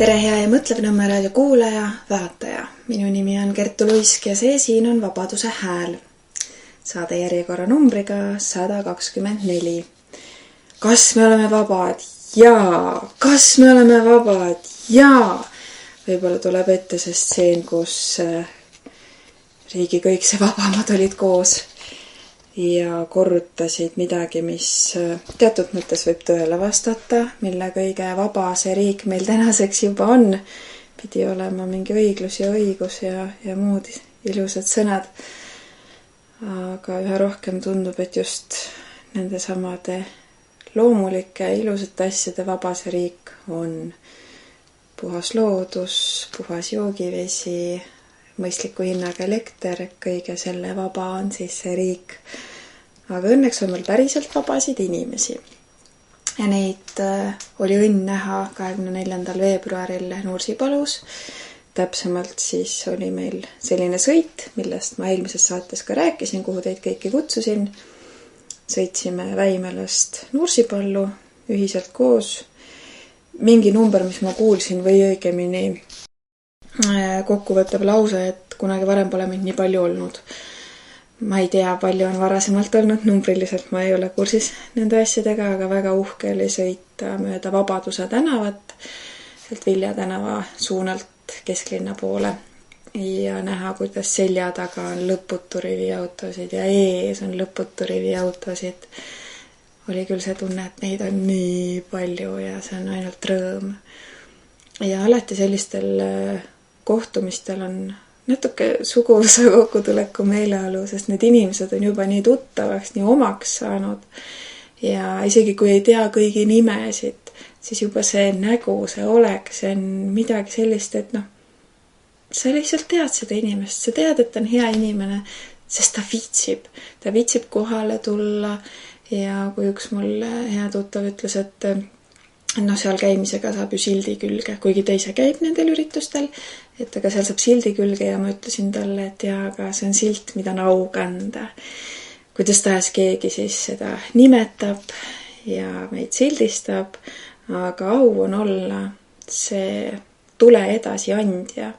Tere hea ja Mõtlev Nõmme raadio kuulaja, vaataja. Minu nimi on Kertu Luisk ja see siin on Vabaduse hääl. Saade järjekorra numbriga 124. Kas me oleme vabad? Jaa! Kas me oleme vabad? Jaa! Võib-olla tuleb ette see stseen, kus riigi kõik see vabamad olid koos ja korrutasid midagi, mis teatud mõttes võib tõele vastata, mille kõige vaba see riik meil tänaseks juba on. Pidi olema mingi õiglus ja õigus ja muud ilusad sõnad. Aga üha rohkem tundub, et just nende samade loomulike ilusate asjade vaba see riik on. Puhas loodus, puhas joogivesi, mõistliku hinnaga elekter, kõige selle vaba on siis see riik. Aga õnneks on meil päriselt vabasid inimesi. Ja neid oli õnn näha 24. veebruaril Nursipalus. Täpsemalt siis oli meil selline sõit, millest ma eelmises saates ka rääkisin, kuhu teid kõiki kutsusin. Sõitsime Väimelast Nursipallu ühiselt koos. Mingi number, mis ma kuulsin või õigemini kokkuvõttev lause, et kunagi varem pole mind nii palju olnud. Ma ei tea, palju on varasemalt olnud, numbriliselt ma ei ole kursis nende asjadega, aga väga uhke oli sõita mööda Vabaduse tänavat, sealt Vilja tänava suunalt kesklinna poole ja näha, kuidas selja taga on lõputu rivi autosid ja ees on lõputu rivi autosid. Oli küll see tunne, et neid on nii palju ja see on ainult rõõm. Ja alati sellistel kohtumistel on natuke suguvõsa kokkutuleku meeleolu, sest need inimesed on juba nii tuttavaks, nii omaks saanud. Ja isegi kui ei tea kõigi nimesid, siis juba see nägu, see olek, see on midagi sellist, et sa lihtsalt tead seda inimest. Sa tead, et ta on hea inimene, sest ta viitsib. Ta viitsib kohale tulla ja kui üks mul hea tuttav ütles, et seal käimisega saab ju sildi külge, kuigi ta ise käib nendel üritustel, et aga seal saab sildi külge ja ma ütlesin talle, et jaa, aga see on silt, mida on au kanda. Kuidas tahes keegi siis seda nimetab ja meid sildistab, aga au on olla see tule edasi andja.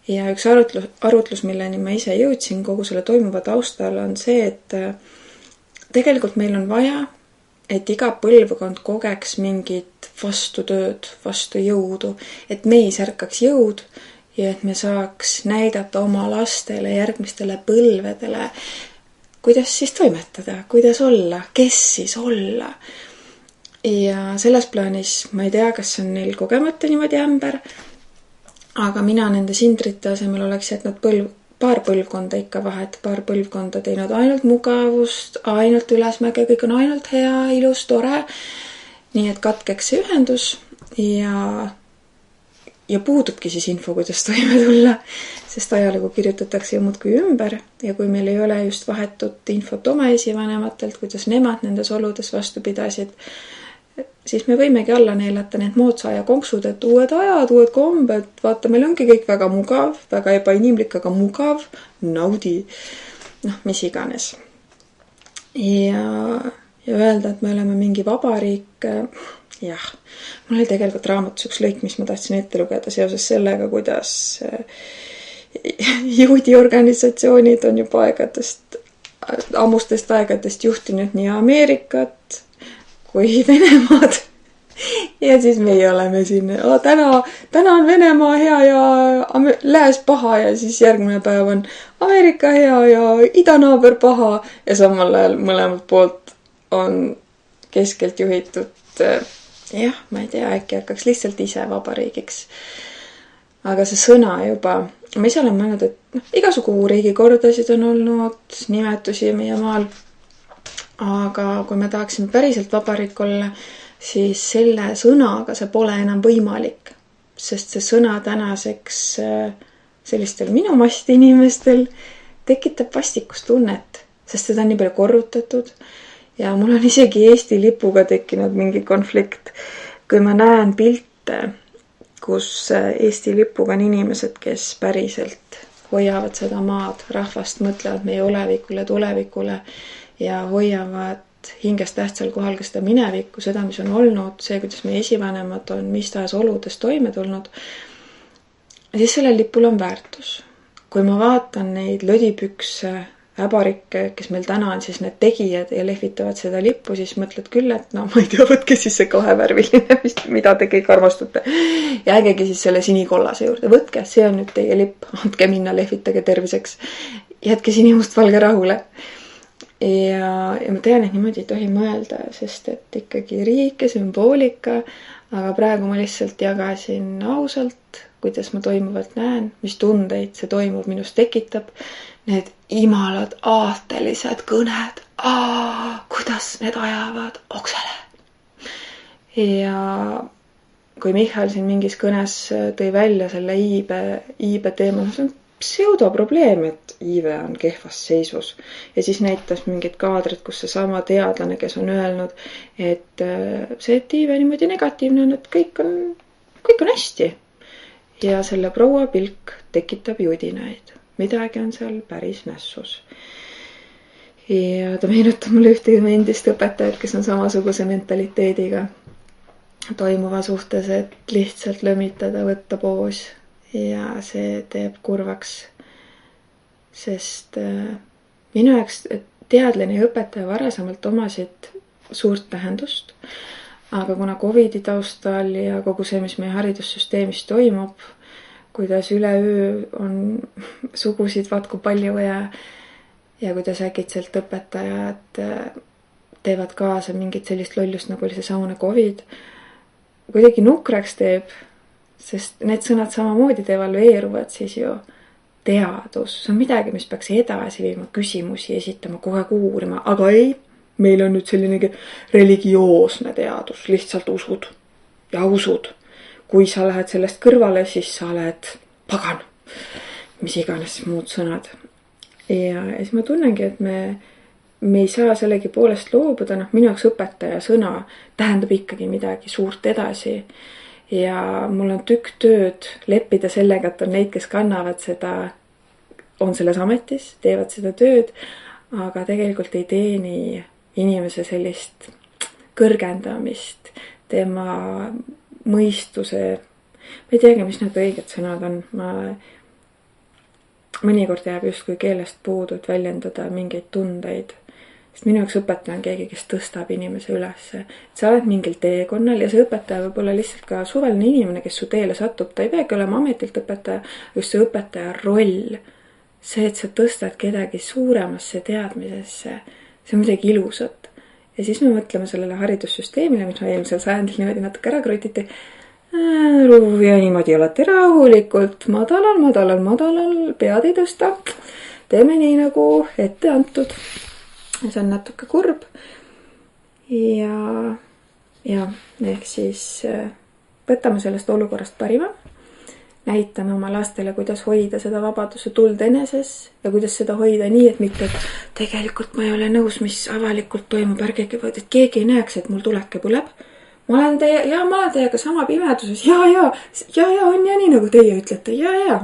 Ja üks arutlus, milleni ma ise jõudsin kogu selle toimuva taustal, on see, et tegelikult meil on vaja, et iga põlvkond kogeks mingit vastutööd, vastu jõudu, et meis ärkaks jõud ja et me saaks näidata oma lastele, järgmistele põlvedele, kuidas siis toimetada, kuidas olla, kes siis olla. Ja selles plaanis ma ei tea, kas on neil kogemata niimoodi ämber, aga mina nende sindrite asemel oleks jätnud paar põlvkonda ikka vahet, paar põlvkonda teinud ainult mugavust, ainult ülesmäge, kõik on ainult hea, ilus, tore. Nii et katkeks see ühendus ja puudubki siis info, kuidas toime tulla, sest ajalugu kirjutatakse ju muudkui ümber ja kui meil ei ole just vahetut infot oma esivanematelt, kuidas nemad nendes oludes vastu pidasid, siis me võimegi alla neelata need moodsa aja konksud, et uued ajad, uued kombed, vaata, meil ongi kõik väga mugav, väga ebainimlik, aga mugav, naudi, mis iganes. Ja öelda, et me oleme mingi vabariik, jah, mul oli tegelikult raamatus üks lõik, mis ma tahtsin ette lugeda seoses sellega, kuidas juudi organisatsioonid on juba ammustest aegadest juhtinud nii Ameerikat kui Venemaad. Ja siis meie oleme siin, täna on Venemaa hea ja lääs paha ja siis järgmine päev on Ameerika hea ja idanaaber paha ja samal ajal mõlemalt poolt on keskelt juhitud, ma ei tea, äkki hakkaks lihtsalt ise vabariigiks. Aga see sõna juba, ma ise olen mõelnud, et igasugu riigikordasid on olnud, nimetusi meie maal. Aga kui me tahaksime päriselt vabariik olla, siis selle sõnaga see pole enam võimalik, sest see sõna tänaseks sellistel minu masti inimestel tekitab vastikustunnet, sest seda on nii palju korrutatud ja mul on isegi Eesti lipuga tekkinud mingi konflikt, kui ma näen pilte, kus Eesti lipuga on inimesed, kes päriselt hoiavad seda maad, rahvast, mõtlevad meie olevikule, tulevikule ja hoiavad hingest tähtsal kohal ka seda minevikku, seda, mis on olnud, see, kuidas meie esivanemad on mis tahes oludes toime tulnud, siis sellel lipul on väärtus. Kui ma vaatan neid lödipükse, äbarikke, kes meil täna on siis need tegijad ja lehvitavad seda lippu, siis mõtled küll, et no ma ei tea, võtke siis see kahevärviline, mida te kõik armastate. Jäägegi siis selle sinikollase juurde. Võtke, see on nüüd teie lipp. Andke minna, lehvitage terviseks. Jätke sinimustvalge rahule. Ja ma tean, et niimoodi ei tohi mõelda, sest et ikkagi riik ja sümboolika, aga praegu ma lihtsalt jagasin ausalt, kuidas ma toimuvalt näen, mis tundeid see toimub minust tekitab. Need imalad aatelised kõned, kuidas need ajavad oksele. Ja kui Michal siin mingis kõnes tõi välja selle iibe teema, see on pseudoprobleem, et iive on kehvas seisus. Ja siis näitas mingid kaadrid, kus see sama teadlane, kes on öelnud, et see, et iive niimoodi negatiivne on, et kõik on hästi. Ja selle proua pilk tekitab judinaid. Midagi on seal päris nässus. Ja ta meenutab mulle ühte endist õpetajat, kes on samasuguse mentaliteediga toimuva suhtes, et lihtsalt lömitada, võtta poos. Ja see teeb kurvaks. Sest minu jaoks teadlane ja õpetaja varasemalt omasid suurt tähendust. Aga kuna Covidi taustal ja kogu see, mis meie haridussüsteemis toimub, kuidas üleöö on sugusid vatku palju ja kuidas äkitselt õpetajad teevad kaasa mingit sellist lollust, nagu oli see samune Covid, kuidagi nukraks teeb, sest need sõnad samamoodi devalveeruvad siis ju teadus. See on midagi, mis peaks edasi viima, küsimusi esitama, kohe uurima, aga ei, meil on nüüd selline religioosne teadus, lihtsalt usud ja usud. Kui sa lähed sellest kõrvale, siis sa oled pagan, mis iganes muud sõnad. Ja siis ma tunnengi, et me ei saa sellegi poolest loobuda, minu jaoks õpetaja sõna tähendab ikkagi midagi suurt edasi. Ja mul on tükk tööd leppida sellega, et on neid, kes kannavad seda, on selles ametis, teevad seda tööd, aga tegelikult ei teeni inimese sellist kõrgendamist, tema mõistuse, ma ei teagi, mis need õiged sõnad on. Mõnikord jääb justkui keelest puudu, et väljendada mingeid tundeid. Sest minu jaoks õpetaja on keegi, kes tõstab inimese ülesse. Sa oled mingil teekonnal ja see õpetaja võib olla lihtsalt ka suvaline inimene, kes su teele satub. Ta ei peagi olema ametilt õpetaja, just see õpetaja roll. See, et sa tõstad kedagi suuremasse teadmisesse, see on midagi ilusat. Ja siis me mõtleme sellele haridussüsteemile, mis me eelmisel sajandil niimoodi natuke ära krutiti. Ja niimoodi olete rahulikult, madalal, pead ei tõsta. Teeme nii nagu ette antud. See on natuke kurb. Ja ehk siis võtame sellest olukorrast parima. Näitame oma lastele, kuidas hoida seda vabaduse tuld eneses ja kuidas seda hoida nii, et mitte, et tegelikult ma ei ole nõus, mis avalikult toimub, et keegi ei näeks, et mul tuleke põleb. Ma olen teiega sama pimeduses. Ja, on ja nii, nagu teie ütlete. Ja.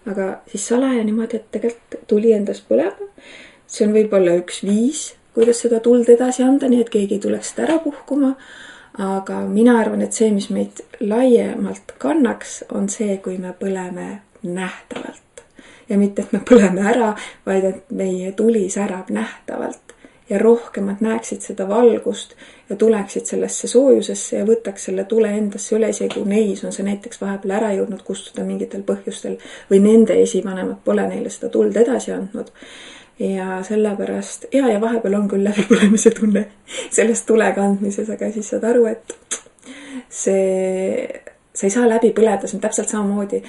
Aga siis salaja niimoodi, et tegelikult tuli endast põleb. See on võib-olla üks viis, kuidas seda tuld edasi anda, nii et keegi ei tuleks seda ära puhkuma. Aga mina arvan, et see, mis meid laiemalt kannaks, on see, kui me põleme nähtavalt. Ja mitte, et me põleme ära, vaid et meie tuli särab nähtavalt. Ja rohkemad näeksid seda valgust ja tuleksid sellesse soojusesse ja võtaks selle tule endasse üle, isegi kui neis on see näiteks vahepeal ära jõudnud kustuda mingitel põhjustel või nende esivanemad pole neile seda tuld edasi andnud. Ja sellepärast, ja vahepeal on küll läbipõlemise tunne sellest tule kandmises, aga siis saad aru, et sa ei saa läbi põleda, see on täpselt samamoodi.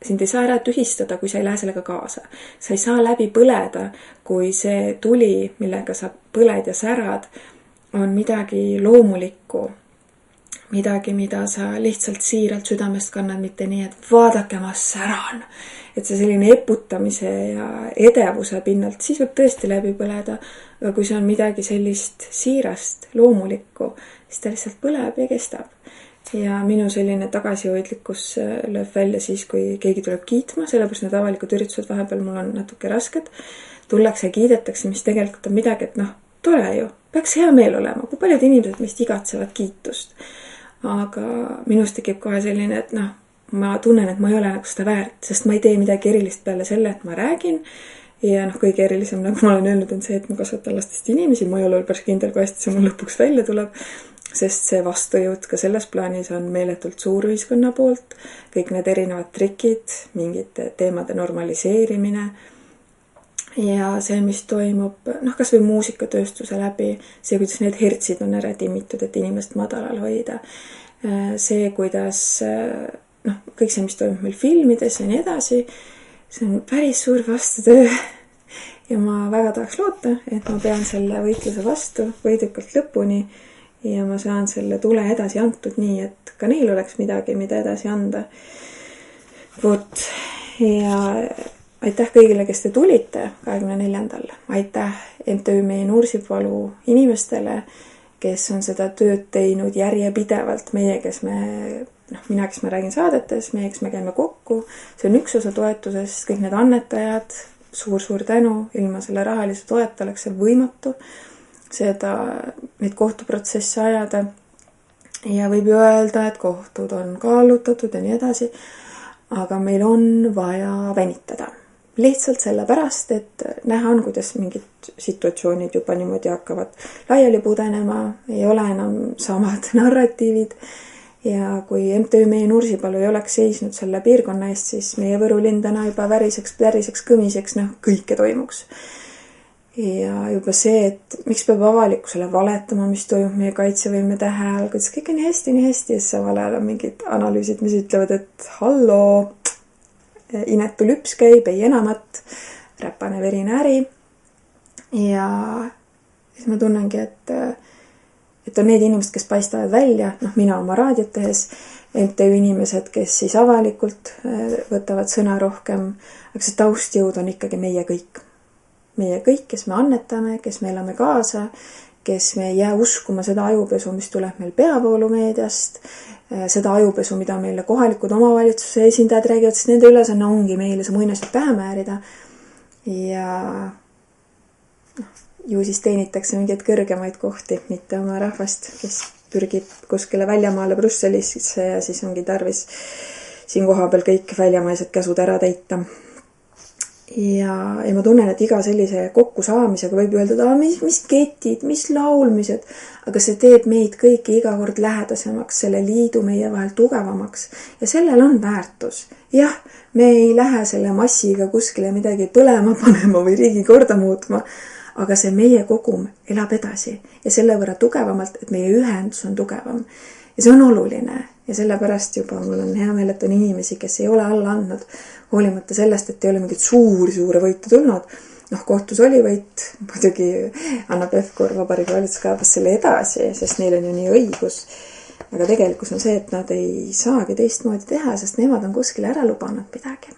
Sind ei saa ära tühistada, kui sa ei lähe sellega kaasa. Sa ei saa läbi põleda, kui see tuli, millega sa põled ja särad, on midagi loomulikku. Midagi, mida sa lihtsalt siiralt südamest kannad, mitte nii, et vaadake, ma säran. Et see selline eputamise ja edevuse pinnalt, siis võib tõesti läbi põleda. Aga kui see on midagi sellist siirast, loomulikku, siis ta lihtsalt põleb ja kestab. ja minu selline tagasihoidlikkus lööb välja siis, kui keegi tuleb kiitma, sellepärast need avalikud üritused vahepeal mul on natuke rasked. Tullakse ja kiidetakse, mis tegelikult on midagi, et tore ju, peaks hea meel olema, kui paljud inimesed meist igatsevad kiitust. Aga minust tekib kohe selline, et ma tunnen, et ma ei ole nagu seda väärt, sest ma ei tee midagi erilist peale selle, et ma räägin. Ja kõige erilisem, nagu ma olen öelnud, on see, et ma kasvatan lastest inimesi, ma ei ole päris kindel, kui hästi see mul lõpuks välja tuleb, sest see vastujõud ka selles plaanis on meeletult suur ühiskonna poolt, kõik need erinevad trikid, mingite teemade normaliseerimine ja see, mis toimub, kas või muusikatööstuse läbi, see, kuidas need hertsid on ära timmitud, et inimest madalal hoida, see, kuidas kõik see, mis toimub meil filmides ja nii edasi, see on päris suur vastutöö ja ma väga tahaks loota, et ma pean selle võitluse vastu võidukalt lõpuni ja ma saan selle tule edasi antud nii, et ka neil oleks midagi, mida edasi anda. Vot, ja aitäh kõigile, kes te tulite 24. Aitäh MTÜ Meie Nursipalu inimestele, kes on seda tööd teinud järjepidevalt, meie, mina, kes ma räägin saadetes, meie, kes me käime kokku. See on üks osa toetusest, kõik need annetajad, suur tänu, ilma selle rahalise toeta oleks see võimatu neid kohtuprotsesse ajada. Ja võib ju öelda, et kohtud on kallutatud ja nii edasi, aga meil on vaja venitada. Lihtsalt sellepärast, et näha on, kuidas mingid situatsioonid juba niimoodi hakkavad laiali pudenema, ei ole enam samad narratiivid ja kui MTÜ Meie Nursipalu ei oleks seisnud selle piirkonna eest, siis meie Võru linn täna juba väriseks, kõmiseks, kõike toimuks. Ja juba see, et miks peab avalikkusele valetama, mis toimub meie kaitsevõime tähe all, kuidas kõik on nii hästi ja samal ajal on mingid analüüsid, mis ütlevad, et halloo, inetu lüps käib, ei enamat, räpane verine äri. Ja siis ma tunnengi, et on need inimesed, kes paistavad välja, mina oma raadiot tehes, MTÜ inimesed, kes siis avalikult võtavad sõna rohkem, aga see taustjõud on ikkagi meie kõik. Meie kõik, kes me annetame, kes me elame kaasa, kes me ei jää uskuma seda ajupesu, mis tuleb meil peavoolumeediast, seda ajupesu, mida meile kohalikud omavalitsuse esindajad räägivad, sest nende ülesanne ongi meile see muinasjutt pähe määrida. Ja ju siis teenitakse mingeid kõrgemaid kohti, mitte oma rahvast, kes pürgib kuskile väljamaale Brüsselisse ja siis ongi tarvis siin kohapeal kõik väljamaised käsud ära täita. Ja ma tunnen, et iga sellise kokkusaamisega võib öelda, mis ketid, mis laulmised, aga see teeb meid kõiki iga kord lähedasemaks, selle liidu meie vahel tugevamaks ja sellel on väärtus. Jah, me ei lähe selle massiga kuskile midagi põlema panema või riigi korda muutma, aga see meie kogum elab edasi ja selle võrra tugevamalt, et meie ühendus on tugevam. Ja see on oluline ja sellepärast juba mul on hea meel, et on inimesi, kes ei ole alla andnud, hoolimata sellest, et ei ole mingit suure võitu tulnud. Kohtus oli võit, muidugi Anna Pevkur Vabariigi Valitsus kaebas selle edasi, sest neil on ju nii õigus. Aga tegelikkus on see, et nad ei saagi teistmoodi teha, sest nemad on kuskile ära lubanud midagi.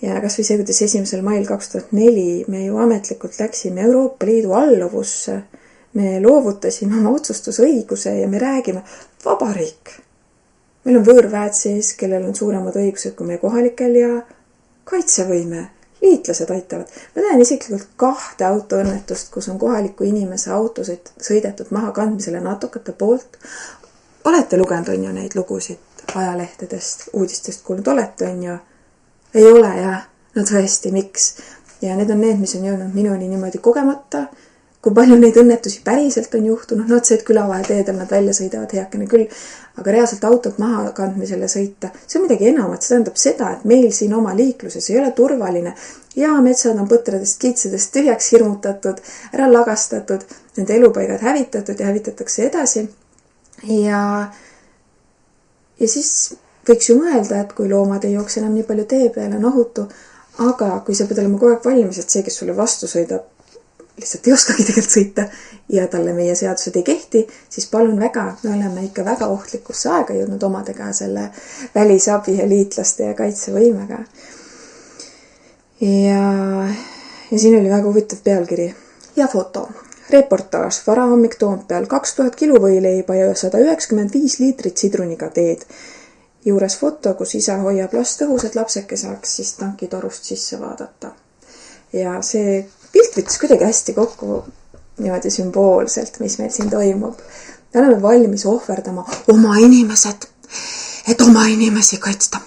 Ja kas või see, kuidas 1. mail 2004 me ju ametlikult läksime Euroopa Liidu alluvusse, me loovutasime oma otsustusõiguse ja me räägime vabariik. Meil on võõrväed siis, kellel on suuremad õigused kui meie kohalikel ja kaitsevõime, liitlased aitavad. Ma tean isiklikult 2 autoõnnetust, kus on kohaliku inimese auto sõidetud maha kandmisele natukate poolt. Olete lugenud on ju neid lugusid ajalehtedest, uudistest kuulnud, olete on ju? Ei ole jah, no tõesti, miks? Ja need on need, mis on jõudnud minuni niimoodi kogemata. Kui palju neid õnnetusi päriselt on juhtunud, see, et külavaheteedel nad välja sõidavad heakene küll, aga reaalselt autot maha kandmisele sõita, see on midagi enamat, see tähendab seda, et meil siin oma liikluses ei ole turvaline ja metsad on põtradest, kitsedest tühjaks hirmutatud, ära lagastatud, nende elupaigad hävitatud ja hävitatakse edasi. Ja siis võiks ju mõelda, et kui loomad ei jookse enam nii palju tee peale, on ohutu, aga kui sa pead olema kogu aeg valmis, et see, kes sulle vastu sõidab, lihtsalt ei oskagi tegelikult sõita ja talle meie seadused ei kehti, siis palun väga, me oleme ikka väga ohtlikusse aega jõudnud omadega selle välisabi ja liitlaste ja kaitsevõimega. Ja siin oli väga huvitav pealkiri ja foto. Reportaaž varahommik Toompeal 2000 kilo võileiba ja 195 liitrit sidruniga teed. Juures foto, kus isa hoiab last õhus, et lapseke saaks siis tankitorust sisse vaadata. Ja see pilt võttis kuidagi hästi kokku niimoodi sümboolselt, mis meil siin toimub. Me oleme valmis ohverdama oma inimesed, et oma inimesi kaitsta.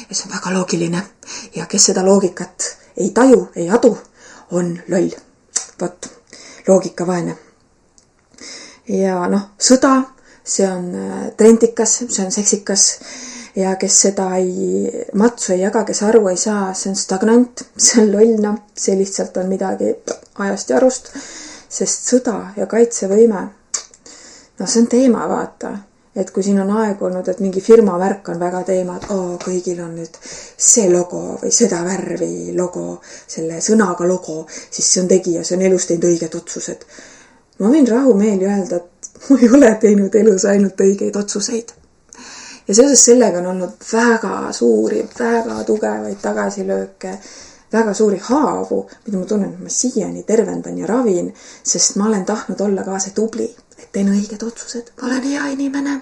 Ja see on väga loogiline. Ja kes seda loogikat ei taju, ei adu, on loll. Vot, loogikavaene. Ja sõda, see on trendikas, see on seksikas. Ja kes seda matsu ei jaga, kes aru ei saa, see on stagnant, see on lollna, see lihtsalt on midagi ajast ja arust, sest sõda ja kaitsevõime, see on teema, vaata, et kui siin on aeg olnud, et mingi firma värk on väga teema, et kõigil on nüüd see logo või seda värvi logo, selle sõnaga logo, siis see on tegija, see on elus teinud õiged otsused. Ma võin rahumeeli öelda, et ma ei ole teinud elus ainult õigeid otsuseid. Ja seoses sellega on olnud väga suuri, väga tugevaid tagasilööke, väga suuri haavu, mida ma tunnen, et ma siiani tervendan ja ravin, sest ma olen tahtnud olla ka see tubli, et teen õiged otsused, ma olen hea inimene.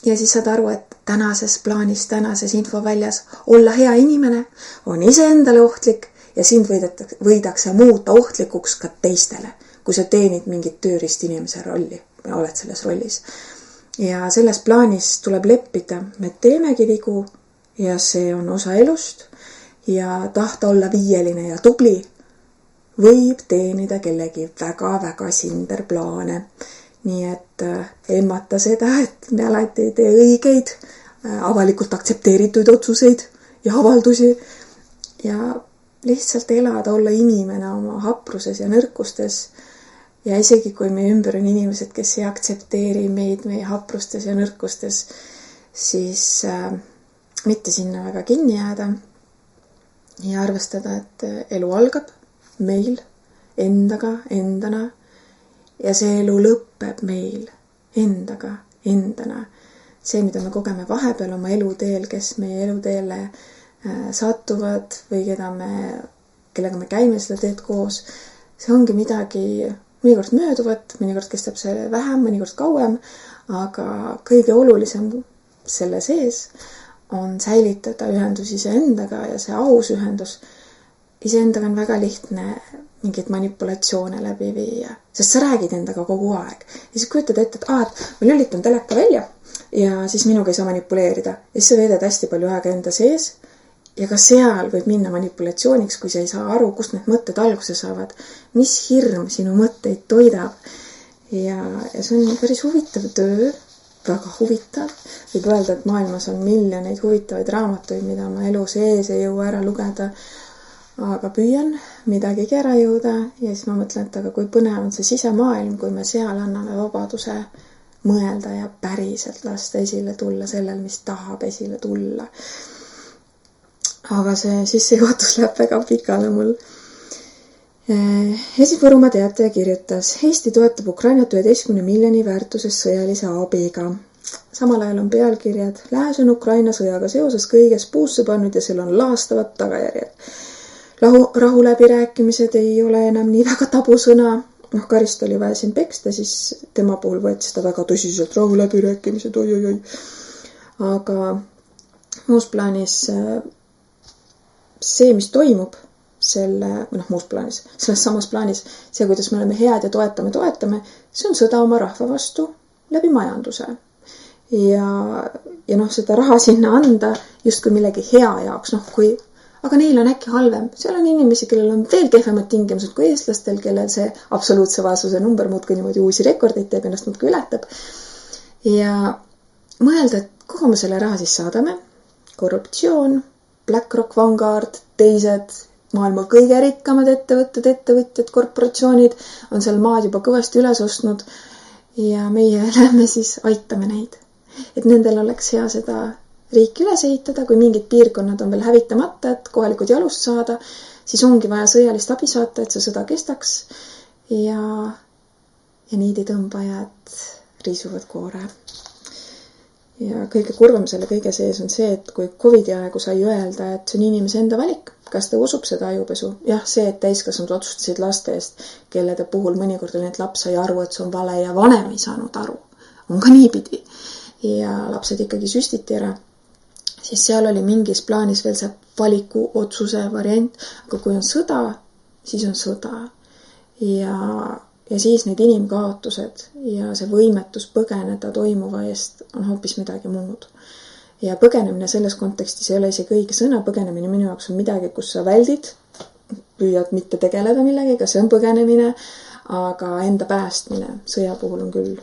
Ja siis saad aru, et tänases plaanis, tänases infoväljas olla hea inimene on iseendale ohtlik ja sind võidakse muuta ohtlikuks ka teistele, kui sa teenid mingit tööriist inimese rolli ja oled selles rollis. Ja selles plaanis tuleb leppida, me teemegi vigu ja see on osa elust ja tahta olla viieline ja tubli võib teenida kellegi väga-väga sinder plaane. Nii et emmata seda, et me alati ei tee õigeid, avalikult aktsepteeritud otsuseid ja avaldusi ja lihtsalt elada, olla inimene oma hapruses ja nõrkustes. Ja isegi kui meie ümber on inimesed, kes ei aktsepteeri meid meie haprustes ja nõrkustes, siis mitte sinna väga kinni jääda ja arvestada, et elu algab meil endaga, endana ja see elu lõpeb meil endaga, endana. See, mida me kogeme vahepeal oma eluteel, kes meie eluteele satuvad või kellega me käime seda teed koos, see ongi midagi mõnikord mööduvat, mõnikord kestab see vähem, mõnikord kauem, aga kõige olulisem selle sees on säilitada ühendus iseendaga ja see aus ühendus. Iseendaga on väga lihtne mingid manipulatsioone läbi viia, sest sa räägid endaga kogu aeg. Ja siis kujutad ette, et ma lülitan teleka välja ja siis minuga ei saa manipuleerida. Ja siis sa veedad hästi palju aega enda sees ja ka seal võib minna manipulatsiooniks, kui sa ei saa aru, kust need mõtted alguse saavad. Mis hirm sinu mõtteid toidab. Ja see on päris huvitav töö, väga huvitav. Võib öelda, et maailmas on miljoneid huvitavaid raamatuid, mida ma elu sees ei jõua ära lugeda. Aga püüan midagigi ära jõuda ja siis ma mõtlen, et aga kui põnev on see sisemaailm, kui me seal anname vabaduse mõelda ja päriselt lasta esile tulla sellel, mis tahab esile tulla. Aga see sissejuhatus läheb väga pikale mul. Võrumaa Teataja kirjutas, Eesti toetab Ukrainat 11 miljoni väärtuses sõjalise abiga. Samal ajal on pealkirjad, Lääs on Ukraina sõjaga seoses kõiges puusse pannud ja seal on laastavad tagajärjed. Rahuläbirääkimised ei ole enam nii väga tabusõna. Karist oli vaja siin peksta, siis tema puhul võeti seda väga tõsiselt, rahuläbirääkimised, oi. Aga muus plaanis see, mis toimub muus plaanis, selles samas plaanis, see, kuidas me oleme head ja toetame, see on sõda oma rahva vastu läbi majanduse. Ja seda raha sinna anda just kui millegi hea jaoks, aga neil on äkki halvem. Seal on inimesi, kellel on veel kehvemad tingimused kui eestlastel, kellel see absoluutse vaesuse number muudkui niimoodi uusi rekordeid teeb, ennast muudkui ületab. Ja mõelda, et kuhu me selle raha siis saadame? Korruptsioon, BlackRock, Vanguard, teised maailma kõige rikkamad ettevõtjad, korporatsioonid on seal maad juba kõvasti üles ostnud ja meie lähme siis aitame neid. Et nendel oleks hea seda riiki üles ehitada, kui mingid piirkonnad on veel hävitamata, et kohalikud jalust saada, siis ongi vaja sõjalist abi saata, et see sõda kestaks ja niiditõmbajad riisuvad koore. Ja kõige kurvam selle kõige sees on see, et kui COVID-i aegu sai öelda, et see on inimese enda valik, kas ta usub seda ajupesu? Jah, see, et täiskasvanud otsustasid laste eest, kellede puhul mõnikord oli, et laps sai aru, et see on vale ja vanem ei saanud aru. On ka niipidi. Ja lapsed ikkagi süstiti ära. Siis seal oli mingis plaanis veel see valiku otsuse variant, aga kui on sõda, siis on sõda. Ja siis need inimkaotused ja see võimetus põgeneda toimuva eest on hoopis midagi muud. Ja põgenemine selles kontekstis ei ole isegi õige sõna. Põgenemine minu jaoks on midagi, kus sa väldid, püüad mitte tegeleda millegagi, see on põgenemine, aga enda päästmine sõja puhul on küll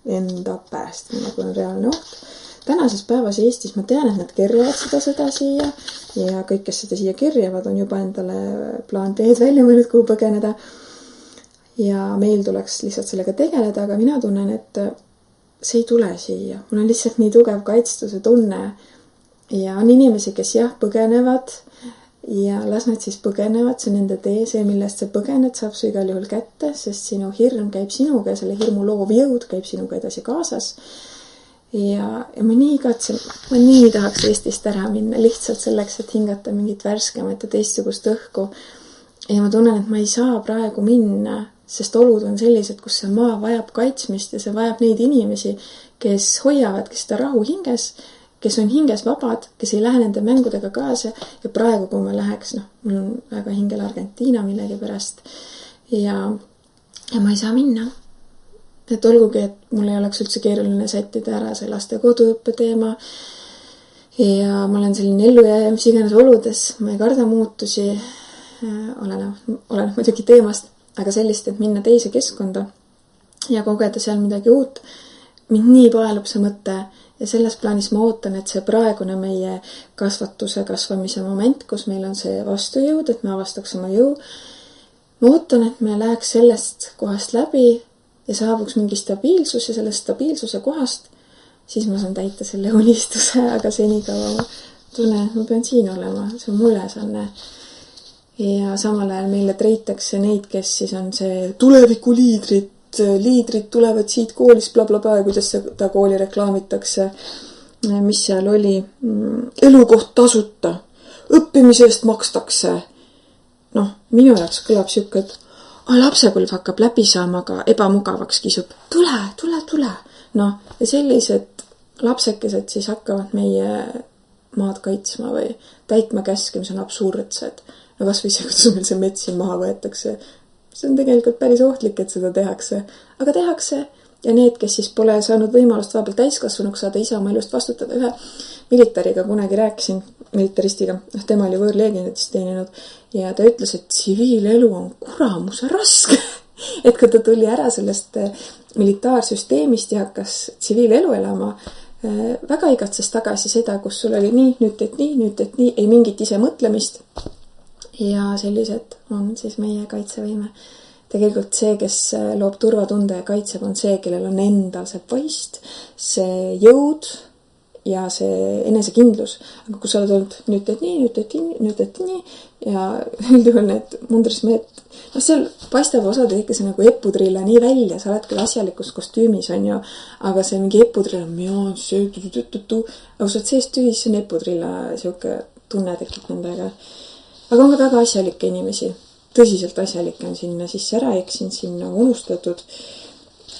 enda päästmine, kui on reaalne oht. Tänases päevas Eestis ma tean, et nad kerjavad seda siia ja kõik, kes seda siia kerjavad, on juba endale plaan teed välja mõelnud, kuhu põgeneda. Ja meil tuleks lihtsalt sellega tegeleda, aga mina tunnen, et see ei tule siia. Mul on lihtsalt nii tugev kaitstuse tunne ja on inimesi, kes jah, põgenevad ja las nad siis põgenevad, see on nende tee, see, millest sa põgened, saab su igal juhul kätte, sest sinu hirm käib sinuga ja selle hirmu loov jõud käib sinuga edasi kaasas. Ja ma nii katsen, ma nii tahaks Eestist ära minna lihtsalt selleks, et hingata mingit värskemat ja teistsugust õhku. Ja ma tunnen, et ma ei saa praegu minna, sest olud on sellised, kus see maa vajab kaitsmist ja see vajab neid inimesi, kes hoiavadki seda rahu hinges, kes on hinges vabad, kes ei lähe nende mängudega kaasa ja praegu, kui ma läheks, mul on väga hingel Argentiina millegi pärast ja ma ei saa minna. Et olgugi, et mul ei oleks üldse keeruline sättida ära see laste koduõppe teema ja ma olen selline ellujääja, mis iganes oludes, ma ei karda muutusi, olen muidugi teemast, aga sellist, et minna teise keskkonda ja kogeda seal midagi uut, mind nii paelub see mõte ja selles plaanis ma ootan, et see praegune meie kasvamise moment, kus meil on see vastujõud, et me avastaks oma jõu, ma ootan, et me läheks sellest kohast läbi ja saabuks mingi stabiilsus ja sellest stabiilsuse kohast, siis ma saan täita selle unistuse, aga senikaua ma tunnen, et ma pean siin olema, see on mulesanne. Ja samal ajal meile treitakse neid, kes siis on see tuleviku liidrid tulevad siit koolist blablabla ja kuidas seda kooli reklaamitakse, mis seal oli, elukoht tasuta, õppimise eest makstakse. Minu jaoks kõlab siuke, et lapsepõlv hakkab läbi saama, aga ebamugavaks kisub. Tule. Ja sellised lapsekesed siis hakkavad meie maad kaitsma või täitma käske, mis on absurdsed. Kas või see, kuidas meil see mets siin maha võetakse. See on tegelikult päris ohtlik, et seda tehakse. Aga tehakse ja need, kes siis pole saanud võimalust vahepeal täiskasvanuks saada ise oma elust vastutada. Ühe militariga kunagi rääkisin, militaristiga, tema oli võõrleegionites teeninud ja ta ütles, et tsiviilelu on kuramuse raske. Et kui ta tuli ära sellest militaarsüsteemist ja hakkas tsiviilelu elama, väga igatses tagasi seda, kus sul oli nii, nüüd teed nii, ei mingit ise mõtlemist. Ja sellised on siis meie kaitsevõime. Tegelikult see, kes loob turvatunde ja kaitseb, on see, kellel on endal see vaist, see jõud ja see enesekindlus. Aga kui sa oled olnud, nüüd teed nii ja üldjuhul need mundrismeed, seal paistab osad ikka see nagu eputrilla nii välja, sa oled küll asjalikus kostüümis on ju, aga see mingi eputrilla, aga kui sa oled seest tühi, siis on eputrilla siuke tunne tekib nendega. Aga on ka väga asjalikke inimesi. Tõsiselt asjalikke on sinna sisse ära eksinud, sinna unustatud.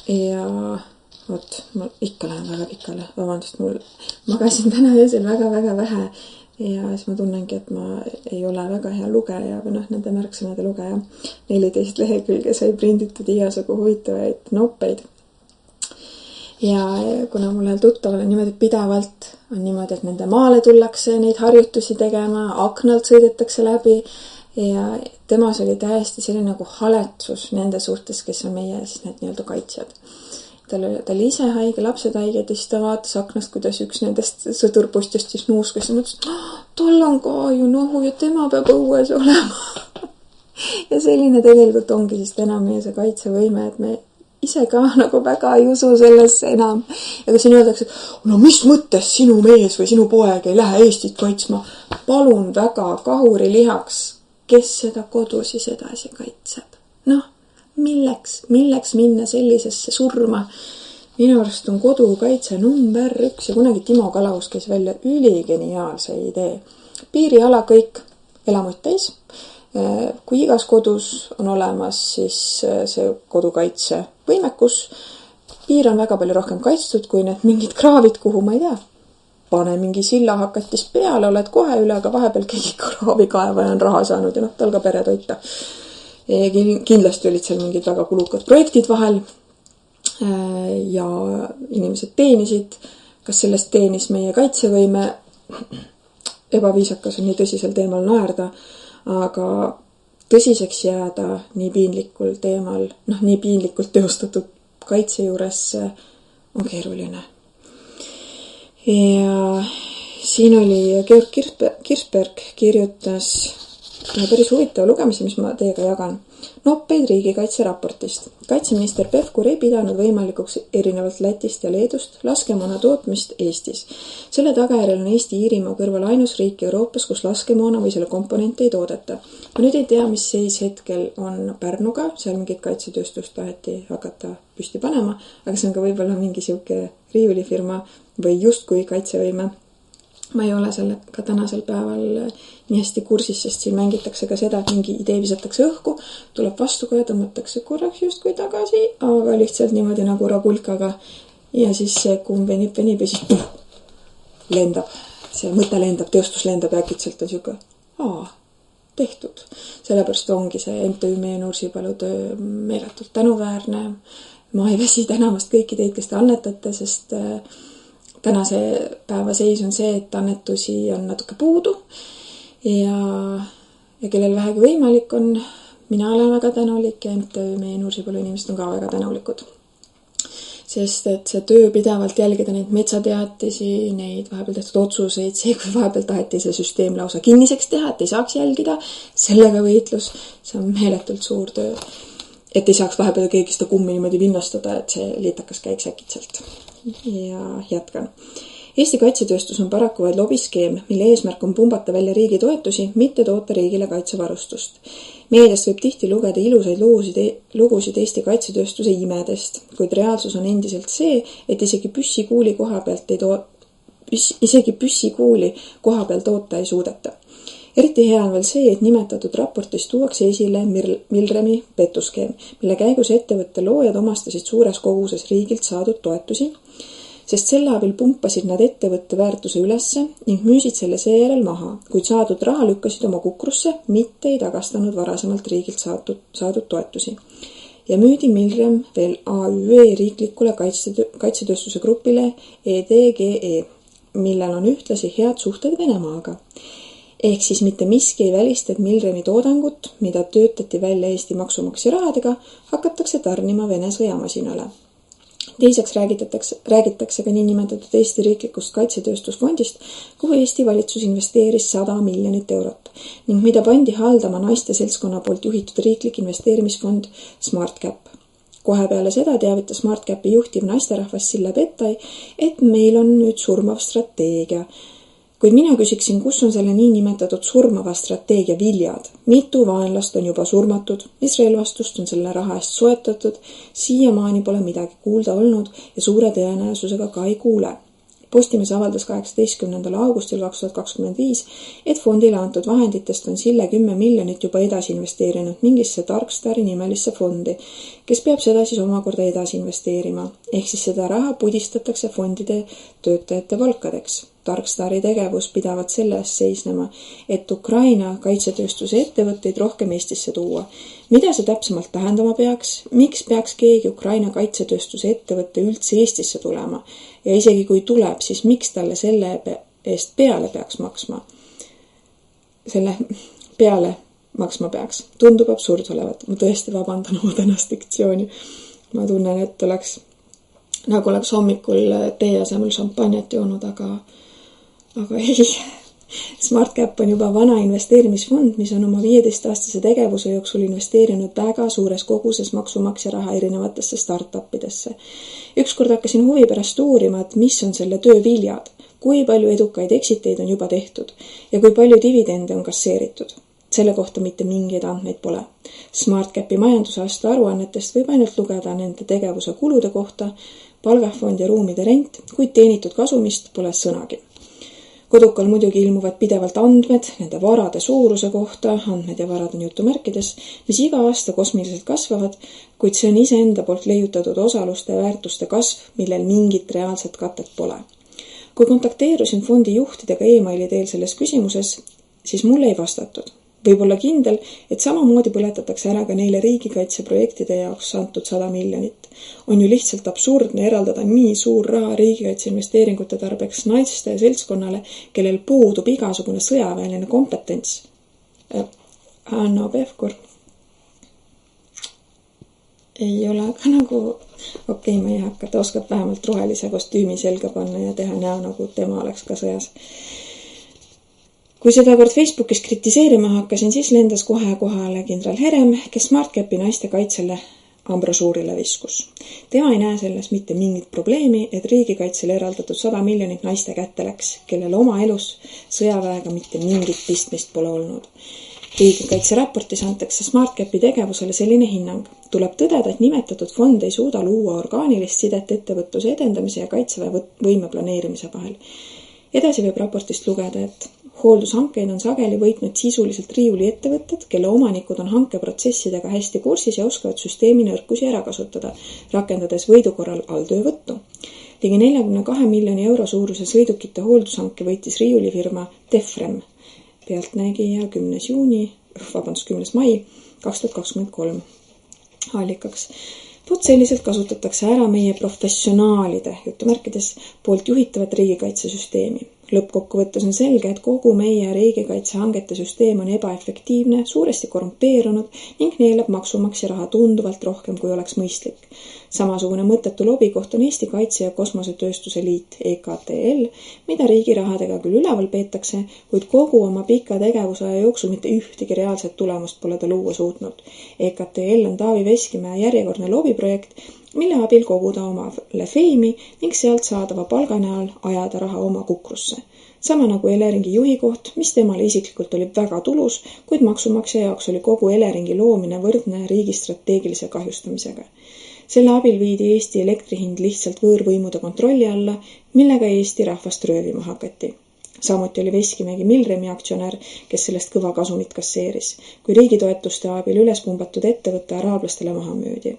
Ja ma ikka lähen väga pikale. Vabandust, ma käisin täna öösel väga-väga vähe. Ja siis ma tunnengi, et ma ei ole väga hea lugeja või nende märksõnade lugeja. 14 lehekülge sai prinditud igasugu huvitavaid noppeid. Ja kuna mul tuttaval on niimoodi pidavalt, on niimoodi, et nende maale tullakse neid harjutusi tegema, aknalt sõidetakse läbi ja temas oli täiesti selline nagu haletsus nende suhtes, kes on meie siis need nii-öelda kaitsjad. Ta oli ise haige, lapsed haiged ja siis ta vaatas aknast, kuidas üks nendest sõdurpostjast siis nuuskas ja mõtles, tal on ka ju nohu ja tema peab õues olema. Ja selline tegelikult ongi siis täna meie see kaitsevõime, et me ise ka nagu väga ei usu sellesse enam. Ja kui siin öeldakse, et mis mõttes sinu mees või sinu poeg ei lähe Eestit kaitsma, palun väga kahuri lihaks, kes seda kodu siis edasi kaitseb. Milleks minna sellisesse surma? Minu arust on kodukaitse number 1 ja kunagi Timo Kalaus käis välja üligeniaalse idee. Piiriala kõik, elamuid täis. Kui igas kodus on olemas siis see kodukaitse võimekus, piir on väga palju rohkem kaitstud kui need mingid kraavid, kuhu ma ei tea. Pane mingi sillahakatis peale, oled kohe üle, aga vahepeal keegi kraavi kaevaja on raha saanud ja tal ka pere toita. Kindlasti olid seal mingid väga kulukad projektid vahel ja inimesed teenisid. Kas sellest teenis meie kaitsevõime? Ebaviisakas on nii tõsisel teemal naerda, aga tõsiseks jääda nii piinlikul teemal, nii piinlikult teostatud kaitse juures on keeruline. Ja siin oli Georg Kirsberg kirjutas päris huvitava lugemise, mis ma teiega jagan. Noppeid riigikaitseraportist. Kaitseminister Pevkur ei pidanud võimalikuks erinevalt Lätist ja Leedust laskemoona tootmist Eestis. Selle tagajärjel on Eesti Iirimaa kõrval ainus riik Euroopas, kus laskemoona või selle komponente ei toodeta. Ma nüüd ei tea, mis seis hetkel on Pärnuga, seal mingit kaitsetööstust taheti hakata püsti panema, aga see on ka võib-olla mingi siuke riiulifirma või justkui kaitsevõime. Ma ei ole sellega tänasel päeval nii hästi kursis, sest siin mängitakse ka seda, et mingi idee visatakse õhku, tuleb vastukoja, tõmmatakse korraks justkui tagasi, aga lihtsalt niimoodi nagu ragulkaga ja siis see kuum venib ja siis lendab. See mõte lendab, teostus lendab ja äkitselt on siuke, tehtud. Sellepärast ongi see MTÜ Meie Nursipalu töö meeletult tänuväärne. Ma ei väsi tänavast kõiki teid, kes te annetate, sest tänase päeva seis on see, et annetusi on natuke puudu ja kellel vähegi võimalik on, mina olen väga tänulik ja MTÜ Meie Nursipalu inimesed on ka väga tänulikud. Sest et see töö pidevalt jälgida neid metsateatisi, neid vahepeal tehtud otsuseid, see kui vahepeal taheti see süsteem lausa kinniseks teha, et ei saaks jälgida, sellega võitlus, see on meeletult suur töö. Et ei saaks vahepeal keegi seda kummi niimoodi vinnastada, et see liitakas käiks äkitselt. Ja jätkan. Eesti kaitsetööstus on paraku vaid lobiskeem, mille eesmärk on pumbata välja riigi toetusi, mitte toota riigile kaitsevarustust. Meediast võib tihti lugeda ilusaid lugusid Eesti kaitsetööstuse imedest, kuid reaalsus on endiselt see, et isegi püssikuuli koha peal toota ei suudeta. Eriti hea on veel see, et nimetatud raportis tuuakse esile Milremi petuskeem, mille käigus ettevõtte loojad omastasid suures koguses riigilt saadud toetusi, sest selle abil pumpasid nad ettevõtte väärtuse ülesse ning müüsid selle seejärel maha, kuid saadud raha lükkasid oma kukrusse, mitte ei tagastanud varasemalt riigilt saadud toetusi. Ja müüdi Milrem veel AÜE riiklikule kaitsetööstuse grupile EDGE, millel on ühtlasi head suhted Venemaaga. Ehk siis mitte miski ei välista, et Milremi toodangut, mida töötati välja Eesti maksumaksja rahadega, hakatakse tarnima Vene sõjamasinale. Teiseks räägitakse ka niinimetatud Eesti riiklikust kaitsetööstusfondist, kuhu Eesti valitsus investeeris 100 miljonit eurot ning mida pandi haldama naiste seltskonna poolt juhitud riiklik investeerimisfond SmartCap. Kohe peale seda teavitas SmartCapi juhtiv naisterahvas Sille Petai, et meil on nüüd surmav strateegia. Kuid mina küsiksin, kus on selle niinimetatud surmava strateegia viljad? Mitu vaenlast on juba surmatud, mis relvastust on selle raha eest soetatud, siiamaani pole midagi kuulda olnud ja suure tõenäosusega ka ei kuule. Postimees avaldas 18. augustil 2025, et fondile antud vahenditest on Sille 10 miljonit juba edasi investeerinud mingisse Tarkstari nimelisse fondi, kes peab seda siis omakorda edasi investeerima, ehk siis seda raha pudistatakse fondide töötajate palkadeks. Tarkstari tegevus pidavat selles seisnema, et Ukraina kaitsetööstuse ettevõtteid rohkem Eestisse tuua. Mida see täpsemalt tähendama peaks? Miks peaks keegi Ukraina kaitsetööstuse ettevõtte üldse Eestisse tulema? Ja isegi kui tuleb, siis miks talle selle eest peale peaks maksma? Selle peale maksma peaks. Tundub absurd olevat. Ma tõesti vabandan oma tänast diktsiooni. Ma tunnen, et oleks hommikul tee asemel šampanjat joonud, aga ei. SmartCap on juba vana investeerimisfond, mis on oma 15-aastase tegevuse jooksul investeerinud väga suures koguses maksumaksja raha erinevatesse startupidesse. Ükskord hakkasin huvi pärast uurima, et mis on selle töö viljad, kui palju edukaid exiteid on juba tehtud ja kui palju dividende on kasseeritud. Selle kohta mitte mingeid andmeid pole. SmartCapi majandusaasta aruannetest võib ainult lugeda nende tegevuse kulude kohta, palgafond ja ruumide rent, kuid teenitud kasumist pole sõnagi. Kodukal muidugi ilmuvad pidevalt andmed nende varade suuruse kohta, andmed ja varad on jutumärkides, mis iga aasta kosmiliselt kasvavad, kuid see on iseenda poolt leiutatud osaluste ja väärtuste kasv, millel mingit reaalset katet pole. Kui kontakteerusin fondi juhtidega e-maili teel selles küsimuses, siis mulle ei vastatud. Võib olla kindel, et samamoodi põletatakse ära ka neile riigikaitseprojektide jaoks antud 100 miljonit. On ju lihtsalt absurdne eraldada nii suur raha riigikaitseinvesteeringute tarbeks naiste seltskonnale, kellel puudub igasugune sõjaväeline kompetents. Hanno Pevkur. Ei ole ka nagu, okei, ma ei hakka, ta oskab vähemalt rohelise kostüümi selga panna ja teha näo, nagu tema oleks ka sõjas. Kui seda kord Facebookis kritiseerima hakkasin, siis lendas kohe kohale kindral Herem, kes SmartCapi naiste kaitsele ambrosuurile viskus. Tema ei näe selles mitte mingit probleemi, et riigikaitsele eraldatud 100 miljonit naiste kätte läks, kellel oma elus sõjaväega mitte mingit pistmist pole olnud. Riigikaitseraportis antakse SmartCapi tegevusele selline hinnang. Tuleb tõdeda, et nimetatud fond ei suuda luua orgaanilist sidet ettevõtluse edendamise ja kaitseväe võime planeerimise vahel. Edasi võib raportist lugeda, et hooldushankeid on sageli võitnud sisuliselt riiuli ettevõtted, kelle omanikud on hankeprotsessidega hästi kursis ja oskavad süsteemi nõrkusi ära kasutada, rakendades võidu korral alltöövõttu. Ligi 42 miljoni euro suuruse sõidukite hooldushanke võitis riiulifirma Defrem. Pealtnägija 10. mai 2023. Allikaks. Selliselt kasutatakse ära meie professionaalide jutumärkides poolt juhitavat riigikaitsesüsteemi. Lõppkokkuvõttes on selge, et kogu meie riigikaitsehangete süsteem on ebaefektiivne, suuresti korrumpeerunud ning neelab maksumaksja raha tunduvalt rohkem, kui oleks mõistlik. Samasugune mõttetu lobikoht on Eesti Kaitse- ja Kosmosetööstuse Liit EKTL, mida riigi rahadega küll üleval peetakse, kuid kogu oma pika tegevusaja jooksul mitte ühtegi reaalset tulemust pole ta luua suutnud. EKTL on Taavi Veskimäe järjekordne lobiprojekt, mille abil koguda omale feimi ning sealt saadava palga näol ajada raha oma kukrusse. Sama nagu Eleringi juhi koht, mis temale isiklikult oli väga tulus, kuid maksumaksja jaoks oli kogu Eleringi loomine võrdne riigi strateegilise kahjustamisega. Selle abil viidi Eesti elektrihind lihtsalt võõrvõimude kontrolli alla, millega Eesti rahvast röövima hakati. Samuti oli Veskimägi Milremi aktsionär, kes sellest kõva kasumit kasseeris, kui riigi toetuste abil üles pumbatud ettevõtte araablastele maha müüdi.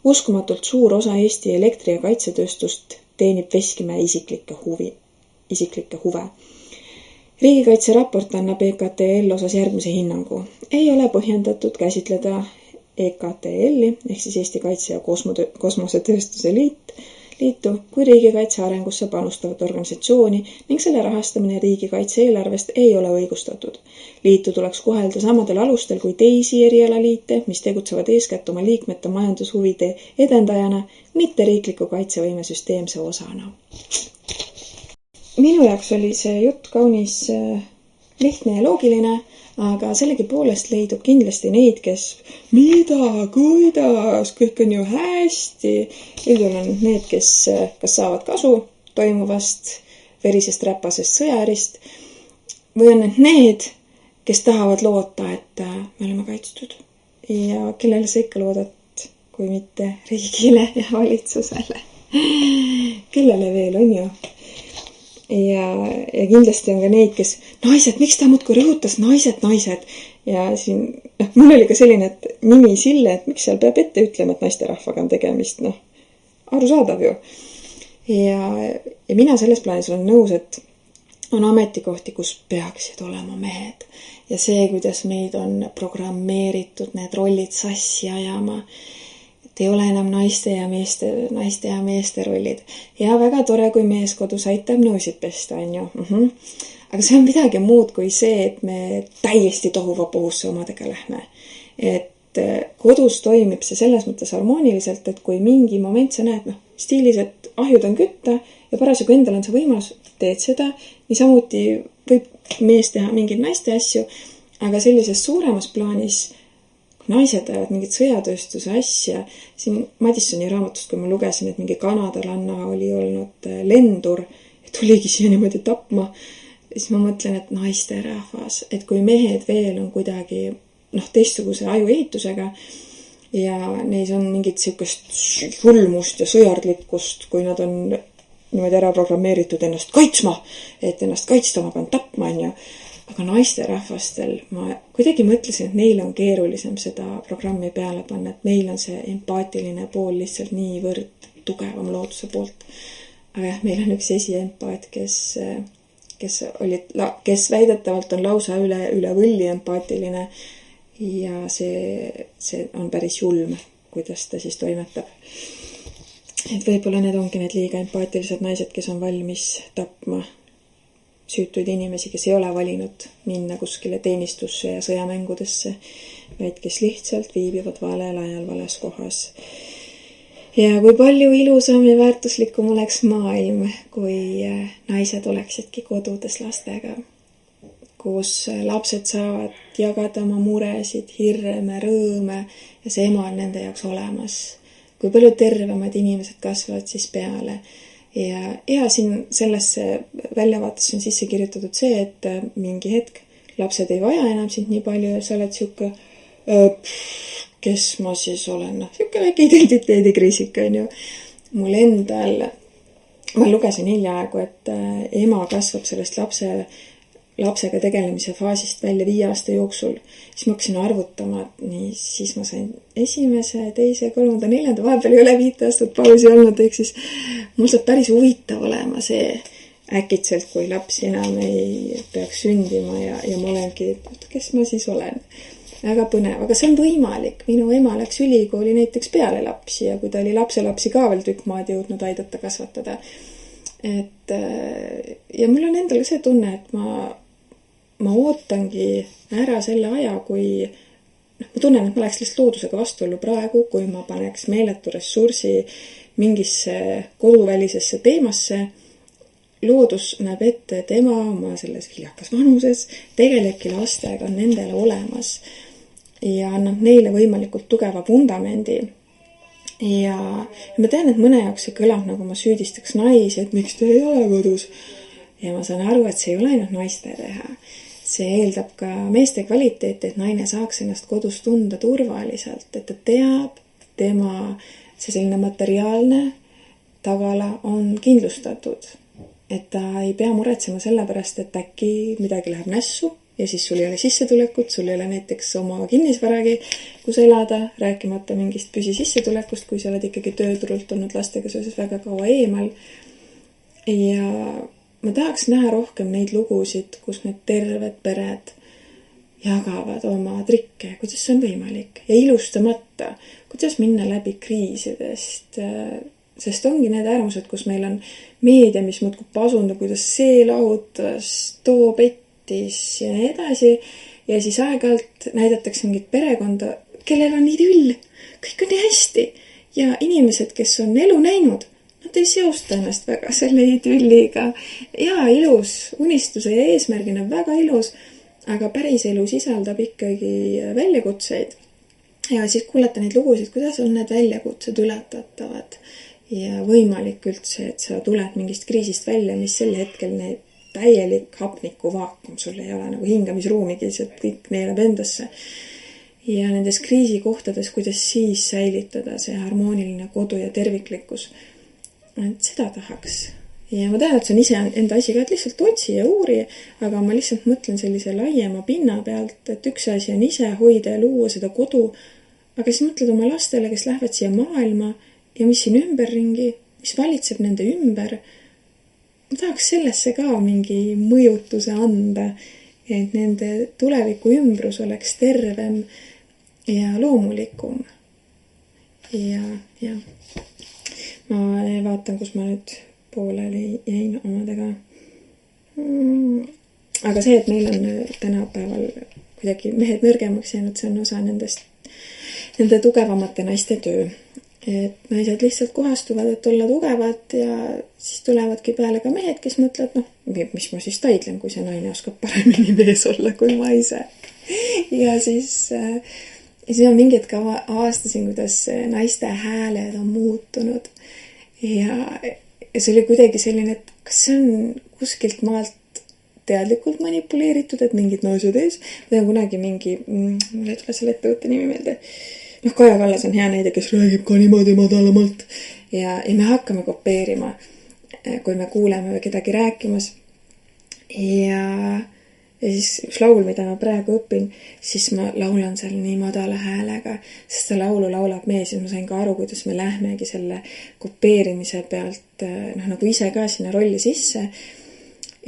Uskumatult suur osa Eesti elektri- ja kaitsetööstust teenib Veskimäe isiklikke huve. Riigikaitse raport annab EKTL osas järgmise hinnangu. Ei ole põhjendatud käsitleda EKTL-i, ehk siis Eesti Kaitse- ja Kosmosetööstuse Liitu kui riigikaitse arengusse panustavat organisatsiooni ning selle rahastamine riigikaitse eelarvest ei ole õigustatud. Liitu tuleks kohelda samadel alustel kui teisi erialaliite, mis tegutsevad eeskätt oma liikmete majandushuvide edendajana, mitte riikliku kaitsevõime süsteemse osana. Minu jaoks oli see jutt kaunis lihtne ja loogiline, aga sellegi poolest leidub kindlasti neid, kes mida, kuidas, kõik on ju hästi. Üldjuhul on need, kes kas saavad kasu toimuvast verisest räpasest sõjaärist või on need, kes tahavad loota, et me oleme kaitstud. Ja kellele sa ikka loodat, kui mitte riigile ja valitsusele. Kellele veel on ju? Ja kindlasti on ka neid, kes naised, miks ta muudkui rõhutas naised. Ja siin, mul oli ka selline, et nimi Sille, et miks seal peab ette ütlema, et naisterahvaga on tegemist, arusaadav ju. Ja mina selles plaanis olen nõus, et on ametikohti, kus peaksid olema mehed. Ja see, kuidas meid on programmeeritud need rollid sassi ajama, et ei ole enam naiste ja meeste rollid. Ja väga tore, kui mees kodus aitab nõusid pesta, on ju. Aga see on midagi muud kui see, et me täiesti tohuvapuhusse omadega lähme. Et kodus toimib see selles mõttes harmooniliselt, et kui mingi moment sa näed, stiilis, et ahjud on kütta ja parasjagu endal on see võimalus, teed seda. Niisamuti võib mees teha mingeid naiste asju, aga sellises suuremas plaanis naised ajavad mingit sõjatööstuse asja. Siin Madissoni raamatust, kui ma lugesin, et mingi kanadalanna oli olnud lendur, et tuligi siia niimoodi tapma, siis ma mõtlen, et naisterahvas, et kui mehed veel on kuidagi teistsuguse ajuehitusega ja neis on mingit siukest julmust ja sõjardlikkust, kui nad on niimoodi ära programmeeritud ennast kaitsma, et ennast kaitsta ma pean tapma, on ju. Aga naisterahvastel ma kuidagi mõtlesin, et neil on keerulisem seda programmi peale panna, et neil on see empaatiline pool lihtsalt niivõrd tugevam looduse poolt. Aga jah, meil on üks esiempaat, kes väidetavalt on lausa üle võlli empaatiline ja see on päris julm, kuidas ta siis toimetab. Et võib-olla need ongi need liiga empaatilised naised, kes on valmis tapma süütuid inimesi, kes ei ole valinud minna kuskile teenistusse ja sõjamängudesse, vaid kes lihtsalt viibivad valel ajal vales kohas. Ja kui palju ilusam ja väärtuslikum oleks maailm, kui naised oleksidki kodudes lastega, kus lapsed saavad jagada oma muresid, hirme, rõõme ja see ema on nende jaoks olemas. Kui palju tervemad inimesed kasvavad siis peale. Ja siin sellesse väljavaates on sisse kirjutatud see, et mingi hetk lapsed ei vaja enam sind nii palju ja sa oled siuke, kes ma siis olen, siuke väike identiteedikriisik, on ju. Mul endal, ma lugesin hiljaaegu, et ema kasvab sellest lapsega tegelemise faasist välja 5 aasta jooksul. Siis ma hakkasin arvutama, et siis ma sain 1., 2., 3., 4., vahepeal ei ole 5 aastat pausi olnud, ehk siis mul saab päris huvitav olema see äkitselt, kui lapsi enam ei peaks sündima ja ma olengi, et kes ma siis olen. Väga põnev, aga see on võimalik. Minu ema läks ülikooli näiteks peale lapsi ja kui ta oli lapselapsi ka veel tükk maad jõudnud aidata kasvatada. Ja mul on endal see tunne, et ma ootangi ära selle aja, kui ma tunnen, et ma läheks lihtsalt loodusega vastuollu praegu, kui ma paneks meeletu ressursi mingisse koduvälisesse teemasse. Loodus näeb ette, et ema oma selles viljakas vanuses tegelebki lastega, on nendele olemas ja annab neile võimalikult tugeva vundamendi. Ja ma tean, et mõne jaoks see kõlab, nagu ma süüdistaks naisi, et miks te ei ole kodus. Ja ma saan aru, et see ei ole ainult naiste teha. See eeldab ka meeste kvaliteeti, et naine saaks ennast kodus tunda turvaliselt, et ta teab, tema see selline materiaalne tagala on kindlustatud. Et ta ei pea muretsema selle pärast, et äkki midagi läheb nässu ja siis sul ei ole sissetulekut, sul ei ole näiteks oma kinnisvaragi, kus elada, rääkimata mingist püsisissetulekust, kui sa oled ikkagi tööturult olnud lastega seoses väga kaua eemal. Ja ma tahaks näha rohkem neid lugusid, kus need terved pered jagavad oma trikke, kuidas see on võimalik ja ilustamata, kuidas minna läbi kriisidest, sest ongi need äärmused, kus meil on meedia, mis muudkui pasundab, kuidas see lahutas, too pettis ja nii edasi. Ja siis aeg-ajalt näidatakse mingit perekonda, kellel on idüll, kõik on nii hästi. Ja inimesed, kes on elu näinud, nad ei seosta ennast väga selle idülliga. Ja ilus, unistuse ja eesmärgina väga ilus, aga päris elu sisaldab ikkagi väljakutseid. Ja siis kuulata neid lugusid, kuidas on need väljakutsed ületatavad. Ja võimalik üldse, et sa tuled mingist kriisist välja, mis sel hetkel need täielik hapniku vaakum, sul ei ole nagu hingamisruumigi, see kõik neelab endasse. Ja nendes kriisikohtades, kuidas siis säilitada see harmooniline kodu ja terviklikkus. Et seda tahaks. Ja ma tean, et see on ise enda asi ka, et lihtsalt otsi ja uuri, aga ma lihtsalt mõtlen sellise laiema pinna pealt, et üks asi on ise hoida ja luua seda kodu, aga siis mõtled oma lastele, kes lähevad siia maailma ja mis siin ümberringi, mis valitseb nende ümber. Ma tahaks sellesse ka mingi mõjutuse anda, et nende tuleviku ümbrus oleks tervem ja loomulikum. Ja ma vaatan, kus ma nüüd pooleli jäin omadega. Aga see, et meil on tänapäeval kuidagi mehed nõrgemaks jäänud, see on osa nende tugevamate naiste töö. Et naised lihtsalt kohastuvad, et olla tugevad ja siis tulevadki peale ka mehed, kes mõtlevad, mis ma siis taidlen, kui see naine oskab paremini mees olla kui ma ise. Ja siis on mingi hetk avastasin, kuidas naiste hääled on muutunud. Ja see oli kuidagi selline, et kas see on kuskilt maalt teadlikult manipuleeritud, et mingid naised ees. Või on kunagi mingi, mulle ei tule selle ettevõtte nimi meelde. Kaja Kallas on hea näide, kes räägib ka niimoodi madalamalt ja me hakkame kopeerima. kui me kuuleme kedagi rääkimas. Ja siis üks laul, mida ma praegu õpin, siis ma laulan seal nii madala häälega, sest see laulu laulab mees ja ma sain ka aru, kuidas me lähmegi selle kopeerimise pealt nagu ise ka sinna rolli sisse.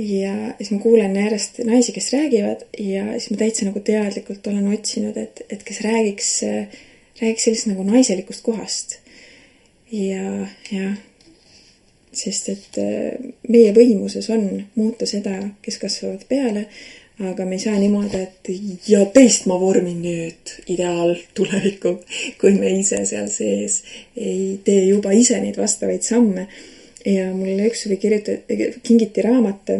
Ja siis ma kuulen järjest naisi, kes räägivad ja siis ma täitsa nagu teadlikult olen otsinud, et kes räägiks sellist nagu naiselikust kohast. Ja sest et meie võimuses on muuta seda, kes kasvavad peale, aga me ei saa niimoodi, et ja teist ma vormin nüüd ideaal tulevikku, kui me ise seal sees ei tee juba ise neid vastavaid samme. Ja mulle üks või kingiti raamat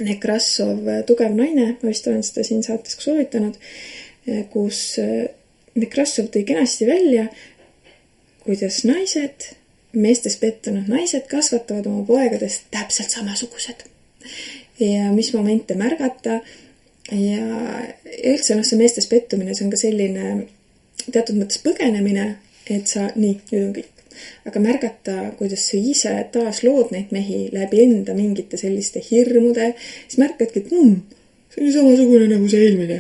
Nekrassov Tugev naine, ma vist olen seda siin saates ka soovitanud, kus Nekrassov tõi kenasti välja, kuidas naised, meestes pettunud naised kasvatavad oma poegadest täpselt samasugused. Ja mis momente märgata ja üldse see meestes pettumine, see on ka selline teatud mõttes põgenemine, et sa, nüüd on kõik. Aga märgata, kuidas sa ise taas lood neid mehi läbi enda mingite selliste hirmude, siis märkadki, et see oli samasugune nagu see eelmine.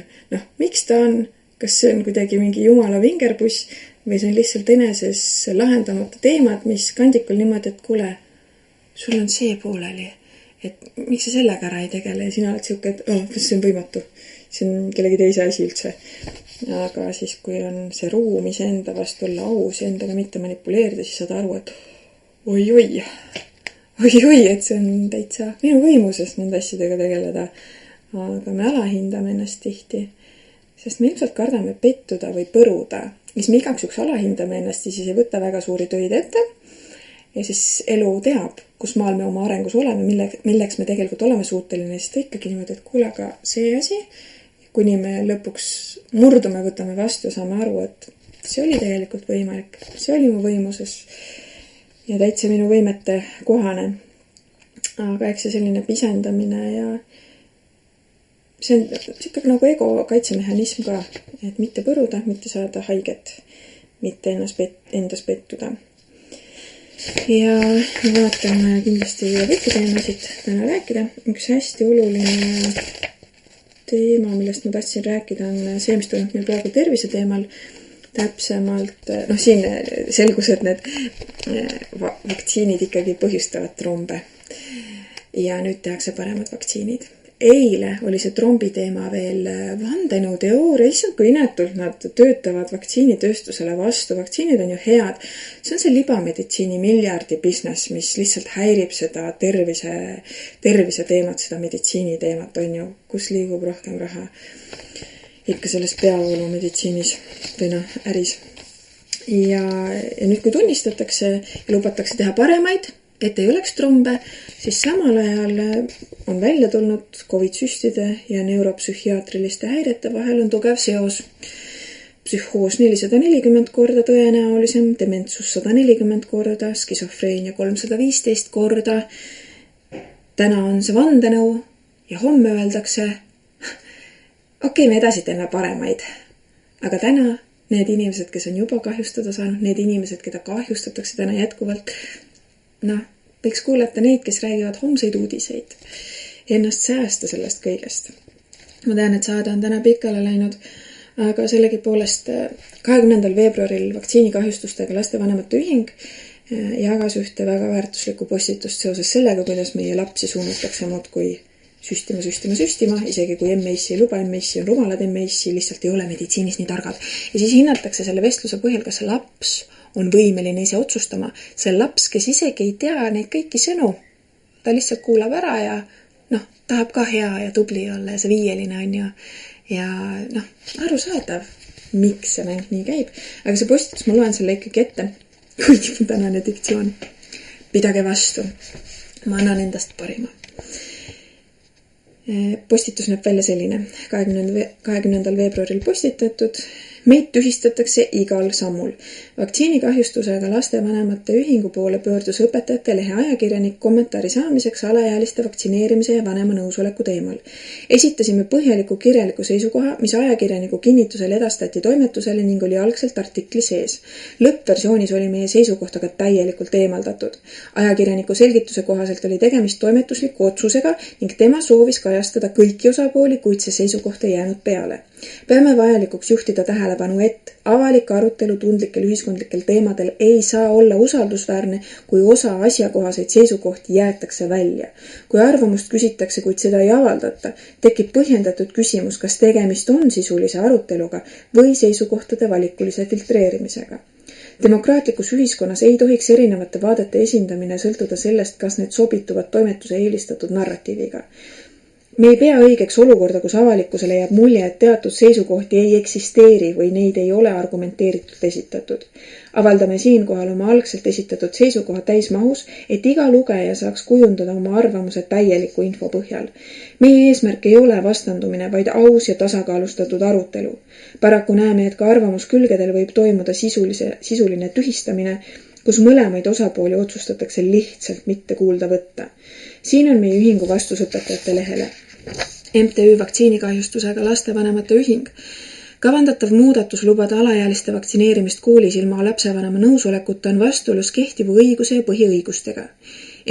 Miks ta on? Kas see on kuidagi mingi jumala vingerbuss või see on lihtsalt eneses lahendamata teemad, mis kandikul niimoodi, et kuule, sul on see pooleli, et miks sa sellega ära ei tegele ja sina oled siuke, et see on võimatu. See on kellegi teise asi üldse. Aga siis, kui on see ruum iseenda vastu olla aus ja endaga mitte manipuleerida, siis saad aru, et oi, et see on täitsa minu võimuses nende asjadega tegeleda. Aga me alahindame ennast tihti, sest me ilmselt kardame pettuda või põruda. Siis me igaks juks alahindame ennast ja siis ei võta väga suuri töid ette. Ja siis elu teab, kus maal me oma arengus oleme, milleks me tegelikult oleme suuteline. Siis ta ikkagi niimoodi, et kuule, aga see asi, kuni me lõpuks murdume, võtame vastu ja saame aru, et see oli tegelikult võimalik. See oli mu võimuses ja täitsa minu võimete kohane. Aga eks see selline pisendamine ja see on ikkagi nagu ego kaitsemehhanism ka, et mitte põruda, mitte saada haiget, mitte endas pettuda. Ja vaatame kindlasti võtteteemasid täna rääkida. Üks hästi oluline teema, millest ma tahtsin rääkida, on see, mis toimub meil praegu tervise teemal. Täpsemalt, siin selgus, et need vaktsiinid ikkagi põhjustavad trombe. Ja nüüd tehakse paremad vaktsiinid. Eile oli see trombi teema veel vandenõuteooria, lihtsalt kui inetult nad töötavad vaktsiinitööstusele vastu. Vaktsiinid on ju head. See on see libameditsiini miljardi business, mis lihtsalt häirib seda tervise teemat, seda meditsiini teemat on ju, kus liigub rohkem raha. Ikka selles peavoolu meditsiinis või äris. Ja nüüd, kui tunnistatakse ja lubatakse teha paremaid, et ei oleks trombe, siis samal ajal on välja tulnud COVID-süstide ja neuropsühhiaatriliste häirete vahel on tugev seos. Psühhoos 440 korda tõenäolisem, dementsus 140 korda, skisofreenia 315 korda. Täna on see vandenõu ja homme öeldakse, okei, me edasi teeme paremaid. Aga täna need inimesed, kes on juba kahjustada saanud, need inimesed, keda kahjustatakse täna jätkuvalt, võiks kuulata neid, kes räägivad homseid uudiseid. Ennast säästa sellest kõigest. Ma tean, et saade on täna pikale läinud, aga sellegipoolest 20. veebruaril vaktsiinikahjustustega lastevanemate ühing jagas ühte väga väärtuslikku postitust seoses sellega, kuidas meie lapsi suunatakse muudkui süstima, isegi kui MAC ei luba, MAC on rumalad, MAC lihtsalt ei ole meditsiinis nii targad. Ja siis hinnatakse selle vestluse põhjal, kas see laps on võimeline ise otsustama. See laps, kes isegi ei tea neid kõiki sõnu, ta lihtsalt kuulab ära ja tahab ka hea ja tubli olla ja see 5 on ju. Ja arusaadav, miks see mäng nii käib. Aga see postitus, ma loen selle ikkagi ette, kuigi mu tänane diktsioon. Pidage vastu. Ma annan endast parima. Postitus näeb välja selline 20. veebruaril postitatud. Meid tühistatakse igal sammul. Vaktsiinikahjustusega lastevanemate ühingu poole pöördus õpetajate lehe ajakirjanik kommentaari saamiseks alaealiste vaktsineerimise ja vanema nõusoleku teemal. Esitasime põhjaliku kirjaliku seisukoha, mis ajakirjaniku kinnitusel edastati toimetusele ning oli algselt artikli sees. Lõppversioonis oli meie seisukoht aga täielikult eemaldatud. Ajakirjaniku selgituse kohaselt oli tegemist toimetusliku otsusega ning tema soovis kajastada kõiki osapooli, kuid see seisukoht ei jäänud peale. Peame vajalikuks juhtida tähelepanu, et avalik arutelu tundlikel ühiskondlikel teemadel ei saa olla usaldusväärne, kui osa asjakohaseid seisukohti jäetakse välja. Kui arvamust küsitakse, kuid seda ei avaldata, tekib põhjendatud küsimus, kas tegemist on sisulise aruteluga või seisukohtade valikulise filtreerimisega. Demokraatlikus ühiskonnas ei tohiks erinevate vaadete esindamine sõltuda sellest, kas need sobituvad toimetuse eelistatud narratiiviga. Me ei pea õigeks olukorda, kus avalikkusele jääb mulje, et teatud seisukohti ei eksisteeri või neid ei ole argumenteeritud esitatud. Avaldame siinkohal oma algselt esitatud seisukoha täismahus, et iga lugeja saaks kujundada oma arvamuse täieliku info põhjal. Meie eesmärk ei ole vastandumine, vaid aus ja tasakaalustatud arutelu. Paraku näeme, et ka arvamuskülgedel võib toimuda sisuline tühistamine, kus mõlemaid osapooli otsustatakse lihtsalt mitte kuulda võtta. Siin on meie ühingu vastus õpetajate lehele. MTÜ vaktsiinikahjustusega lastevanemate ühing. Kavandatav muudatus lubada alaealiste vaktsineerimist koolis ilma lapsevanema nõusolekuta on vastuolus kehtiva õiguse ja põhiõigustega.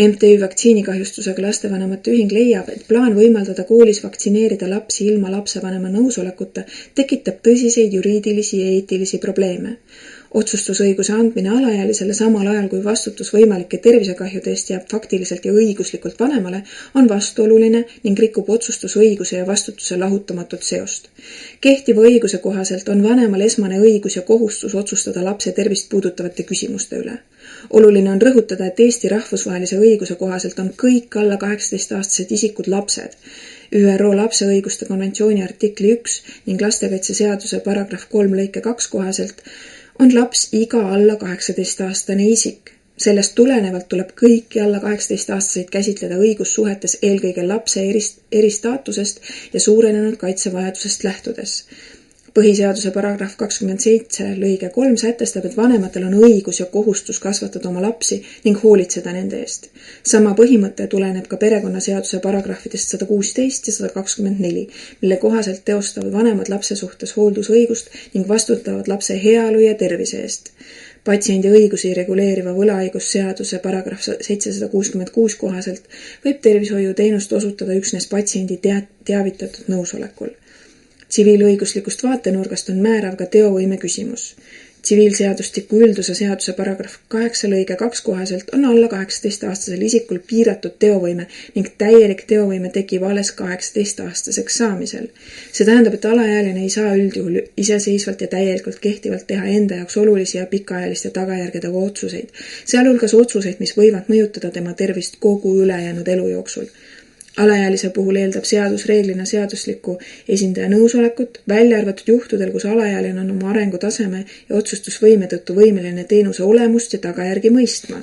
MTÜ vaktsiinikahjustusega lastevanemate ühing leiab, et plaan võimaldada koolis vaktsineerida lapsi ilma lapsevanema nõusolekuta tekitab tõsiseid juriidilisi ja eetilisi probleeme. Otsustusõiguse andmine alaealisele samal ajal kui vastutus võimalike tervisekahjude eest jääb faktiliselt ja õiguslikult vanemale on vastuoluline ning rikub otsustusõiguse ja vastutuse lahutamatut seost. Kehtiva õiguse kohaselt on vanemal esmane õigus ja kohustus otsustada lapse tervist puudutavate küsimuste üle. Oluline on rõhutada, et Eesti rahvusvahelise õiguse kohaselt on kõik alla 18-aastased isikud lapsed. ÜRO lapse õiguste konventsiooni artikli 1 ning lastekaitseseaduse paragrahv 3 lõike 2 kohaselt on laps iga alla 18-aastane isik. Sellest tulenevalt tuleb kõiki alla 18-aastaseid käsitleda õigussuhetes eelkõige lapse eristaatusest ja suurenenud kaitsevajadusest lähtudes. Põhiseaduse paragrahv 27 lõige 3 sätestab, et vanematel on õigus ja kohustus kasvatada oma lapsi ning hoolitseda nende eest. Sama põhimõte tuleneb ka perekonnaseaduse paragrahvidest 116 ja 124, mille kohaselt teostavad vanemad lapse suhtes hooldusõigust ning vastutavad lapse heaolu ja tervise eest. Patsiendi õigusi reguleeriva võlaõigusseaduse paragrahv 766 kohaselt võib tervishoiuteenust osutada üksnes patsiendi teavitatud nõusolekul. Tsiviilõiguslikust vaatenurgast on määrav ka teovõime küsimus. Tsiviilseadustiku ülduse seaduse paragrahv 8 lõige 2 kohaselt on alla 18-aastasel isikul piiratud teovõime ning täielik teovõime tekib alles 18-aastaseks saamisel. See tähendab, et alaealine ei saa üldjuhul iseseisvalt ja täielikult kehtivalt teha enda jaoks olulisi ja pikaajaliste tagajärgedega otsuseid, sealhulgas otsuseid, mis võivad mõjutada tema tervist kogu ülejäänud elu jooksul. Alaealise puhul eeldab seadus reeglina seadusliku esindaja nõusolekut, välja arvatud juhtudel, kus alaealine on oma arengutaseme ja otsustusvõime tõttu võimeline teenuse olemust ja tagajärgi mõistma.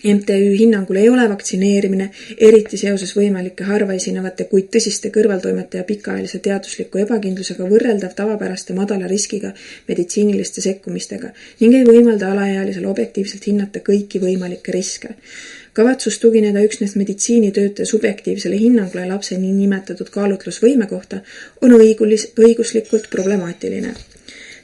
MTÜ hinnangul ei ole vaktsineerimine, eriti seoses võimalike harvaesinevate, kuid tõsiste kõrvaltoimete ja pikaajalise teadusliku ebakindlusega võrreldav tavapäraste madala riskiga meditsiiniliste sekkumistega ning ei võimalda alaealisel objektiivselt hinnata kõiki võimalikke riske. Kavatsus tugineda üksnes meditsiinitöötaja subjektiivsele hinnangule lapse nii nimetatud kaalutlusvõime kohta on õiguslikult problemaatiline.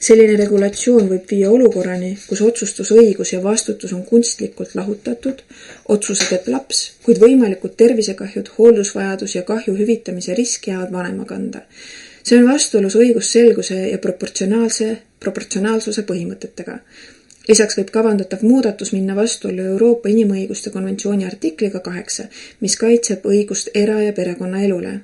Selline regulatsioon võib viia olukorrani, kus otsustusõigus ja vastutus on kunstlikult lahutatud, otsuse teeb laps, kuid võimalikud tervisekahjud, hooldusvajadus ja kahju hüvitamise risk jäävad vanema kanda. See on vastuolus õigusselguse ja proportsionaalsuse põhimõtetega. Lisaks võib kavandatav muudatus minna vastuollu Euroopa inimõiguste konventsiooni artikliga 8, mis kaitseb õigust era- ja perekonnaelule.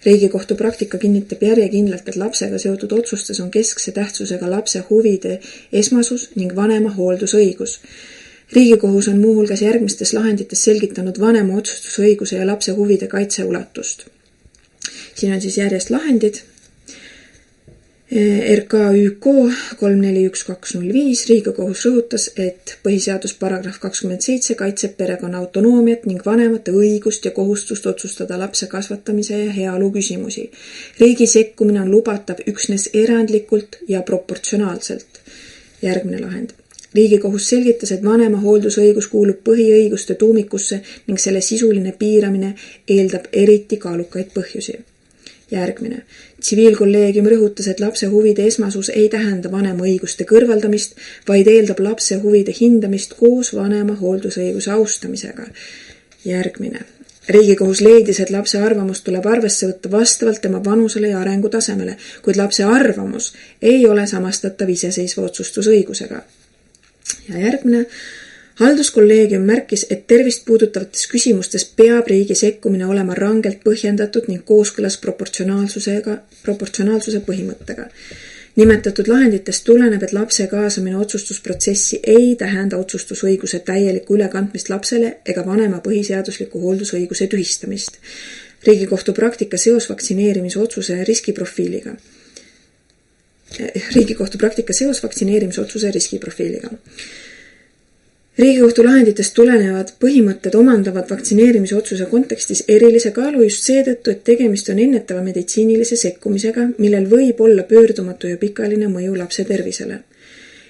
Riigikohtu praktika kinnitab järjekindlalt, et lapsega seotud otsustes on keskse tähtsusega lapse huvide esmasus ning vanema hooldusõigus. Riigikohus on muuhulgas järgmistes lahendites selgitanud vanema otsustusõiguse ja lapse huvide kaitse ulatust. Siin on siis järjest lahendid. RKÜK 341205 Riigikohus rõhutas, et põhiseadus paragrahv 27 kaitseb perekonna autonoomiat ning vanemate õigust ja kohustust otsustada lapse kasvatamise ja heaolu küsimusi. Riigi sekkumine on lubatav üksnes erandlikult ja proportsionaalselt. Järgmine lahend. Riigikohus selgitas, et vanema hooldusõigus kuulub põhiõiguste tuumikusse ning selle sisuline piiramine eeldab eriti kaalukaid põhjusi. Järgmine. Tsiviilkolleegium rõhutas, et lapse huvide esmasus ei tähenda vanema õiguste kõrvaldamist, vaid eeldab lapse huvide hindamist koos vanema hooldusõiguse austamisega. Järgmine. Riigikohus leidis, et lapse arvamus tuleb arvesse võtta vastavalt tema vanusele ja arengutasemele, kuid lapse arvamus ei ole samastatav iseseisva otsustusõigusega. Ja järgmine. Halduskolleegium märkis, et tervist puudutavates küsimustes peab riigi sekkumine olema rangelt põhjendatud ning kooskõlas proportsionaalsuse põhimõttega. Nimetatud lahenditest tuleneb, et lapse kaasamine otsustusprotsessi ei tähenda otsustusõiguse täielikku ülekandmist lapsele ega vanema põhiseadusliku hooldusõiguse tühistamist. Riigikohtu praktika seos vaktsineerimise otsuse riskiprofiiliga. Riigikohtu lahenditest tulenevad põhimõtted omandavad vaktsineerimise otsuse kontekstis erilise kaalu just seetõttu, et tegemist on ennetava meditsiinilise sekkumisega, millel võib olla pöördumatu ja pikaajaline mõju lapse tervisele.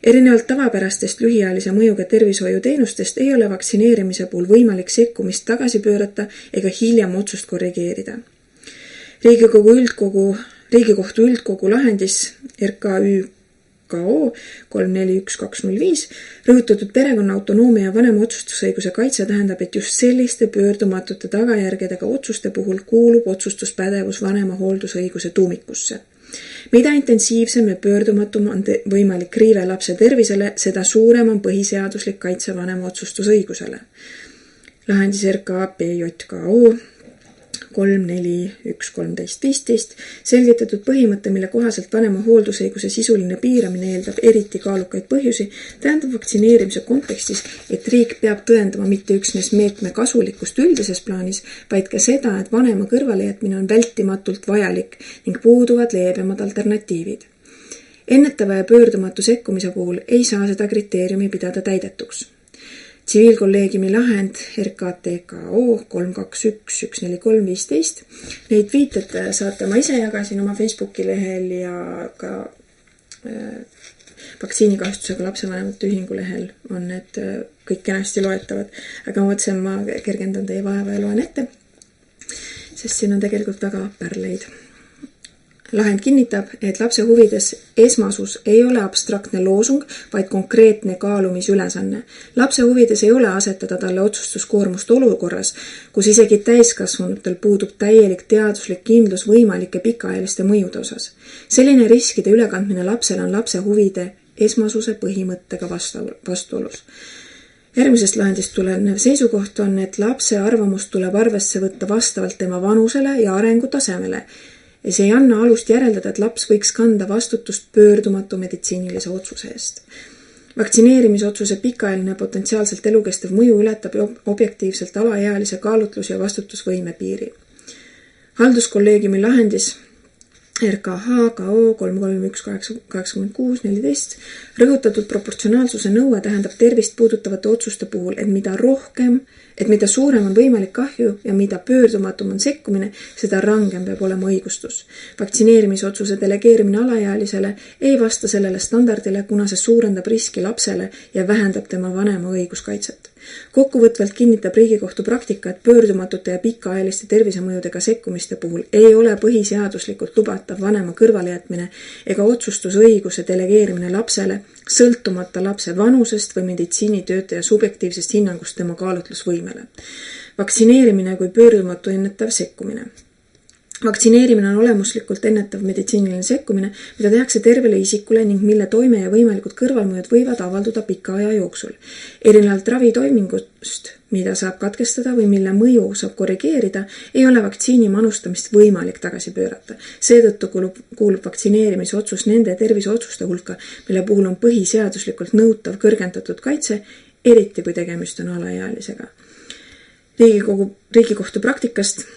Erinevalt tavapärastest lühiajalise mõjuga tervishoiuteenustest ei ole vaktsineerimise puhul võimalik sekkumist tagasi pöörata ega hiljem otsust korrigeerida. Riigikohtu üldkogu lahendis RKÜK 341205 rõhutatud perekonna autonoomia ja vanema otsustusõiguse kaitse tähendab, et just selliste pöördumatute tagajärgedega otsuste puhul kuulub otsustuspädevus vanema hooldusõiguse tuumikusse. Mida intensiivsem ja pöördumatum on võimalik riive lapse tervisele, seda suurem on põhiseaduslik kaitse vanema otsustusõigusele. Lahendis RKPJKO 3411315 selgitatud põhimõte, mille kohaselt vanema hooldusõiguse sisuline piiramine eeldab eriti kaalukaid põhjusi, tähendab vaktsineerimise kontekstis, et riik peab tõendama mitte üksnes meetme kasulikkust üldises plaanis, vaid ka seda, et vanema kõrvalejätmine on vältimatult vajalik ning puuduvad leebemad alternatiivid. Ennetava ja pöördumatu sekkumise puhul ei saa seda kriteeriumi pidada täidetuks. Tsiviilkolleegiumi lahend RKTKO 321-143-15. Neid viited saate ma ise jagasin oma Facebooki lehel ja ka vaktsiinikahjustusega lapsevanemate ühingu lehel on need kõik kenasti loetavad. Aga mõtlesin, ma kergendan teie vaeva ja loen ette, sest siin on tegelikult väga pärleid. Lahend kinnitab, et lapse huvides esmasus ei ole abstraktne loosung, vaid konkreetne kaalumisülesanne. Lapse huvides ei ole asetada talle otsustuskoormust olukorras, kus isegi täiskasvanutel puudub täielik teaduslik kindlus võimalike pikaajaliste mõjude osas. Selline riskide ülekandmine lapsele on lapse huvide esmasuse põhimõttega vastuolus. Järgmisest lahendist tulenev seisukoht on, et lapse arvamust tuleb arvesse võtta vastavalt tema vanusele ja arengutasemele. Ja see ei anna alust järeldada, et laps võiks kanda vastutust pöördumatu meditsiinilise otsuse eest. Vaktsineerimisotsuse pikaajaline potentsiaalselt elukestev mõju ületab objektiivselt alaealise kaalutlus- ja vastutusvõime piiri. Halduskolleegiumi lahendis RKH KO 3318614 rõhutatud proportsionaalsuse nõue tähendab tervist puudutavate otsuste puhul, et mida suurem on võimalik kahju ja mida pöördumatum on sekkumine, seda rangem peab olema õigustus. Vaktsineerimisotsuse delegeerimine alaealisele ei vasta sellele standardile, kuna see suurendab riski lapsele ja vähendab tema vanema õiguskaitset. Kokkuvõtvalt kinnitab Riigikohtu praktika, et pöördumatute ja pikaajaliste tervisemõjudega sekkumiste puhul ei ole põhiseaduslikult lubatav vanema kõrvalejätmine ega otsustusõiguse delegeerimine lapsele, sõltumata lapse vanusest või meditsiinitöötaja subjektiivsest hinnangust tema kaalutlusvõimele. Vaktsineerimine kui pöördumatu ennetav sekkumine. Vaktsineerimine on olemuslikult ennetav meditsiiniline sekkumine, mida tehakse tervele isikule ning mille toime ja võimalikud kõrvalmõjud võivad avalduda pika aja jooksul. Erinevalt ravitoimingust, mida saab katkestada või mille mõju saab korrigeerida, ei ole vaktsiini manustamist võimalik tagasi pöörata. Seetõttu kuulub vaktsineerimise otsus nende terviseotsuste hulka, mille puhul on põhiseaduslikult nõutav kõrgendatud kaitse, eriti kui tegemist on alaealisega. Riigikohtu praktikast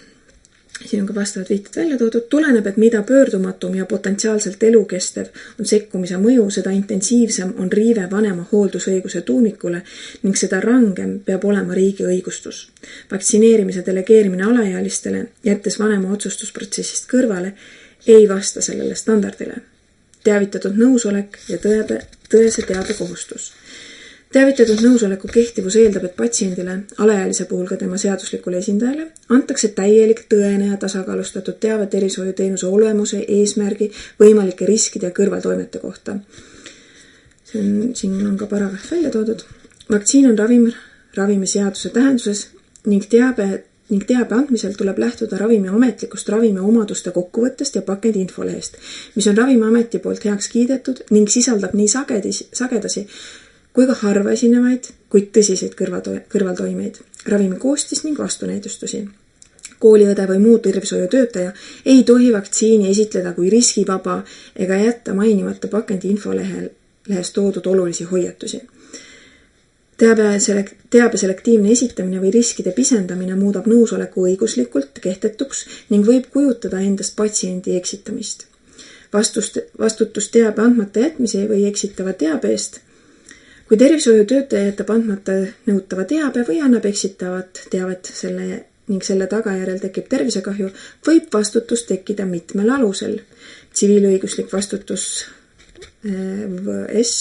siin on ka vastavad viited välja toodud, tuleneb, et mida pöördumatum ja potentsiaalselt elukestev on sekkumise mõju, seda intensiivsem on riive vanema hooldusõiguse tuumikule ning seda rangem peab olema riigi õigustus. Vaktsineerimise delegeerimine alaealistele, jättes vanema otsustusprotsessist kõrvale, ei vasta sellele standardile. Teavitatud nõusolek ja tõese teabe kohustus. Teavitatud nõusoleku kehtivus eeldab, et patsiendile, alaealise puhul ka tema seaduslikule esindajale, antakse täielik, tõene ja tasakaalustatud teave tervishoiuteenuse olemuse, eesmärgi, võimalike riskide ja kõrvaltoimete kohta. Siin on ka paragrahv välja toodud. Vaktsiin on ravimiseaduse tähenduses ning teabe andmisel tuleb lähtuda ravimi ametlikust ravimi omaduste kokkuvõttest ja pakendi infolehest, mis on Ravimiameti poolt heaks kiidetud ning sisaldab nii sagedasi kui ka harva esinevaid, kuid tõsiseid kõrvaltoimeid, ravimi koostis ning vastunäidustusi. Kooliõde või muu tervishoiutöötaja ei tohi vaktsiini esitleda kui riskivaba ega jätta mainimata pakendi infolehes toodud olulisi hoiatusi. Teabe selektiivne esitamine või riskide pisendamine muudab nõusoleku õiguslikult kehtetuks ning võib kujutada endast patsiendi eksitamist. Vastutus teabe andmata jätmise või eksitava teabe eest. Kui tervishoiutöötaja jätab andmata nõutava teabe või annab eksitavat teavet ning selle tagajärjel tekib tervisekahju, võib vastutus tekkida mitmel alusel. Tsiviilõiguslik vastutus VS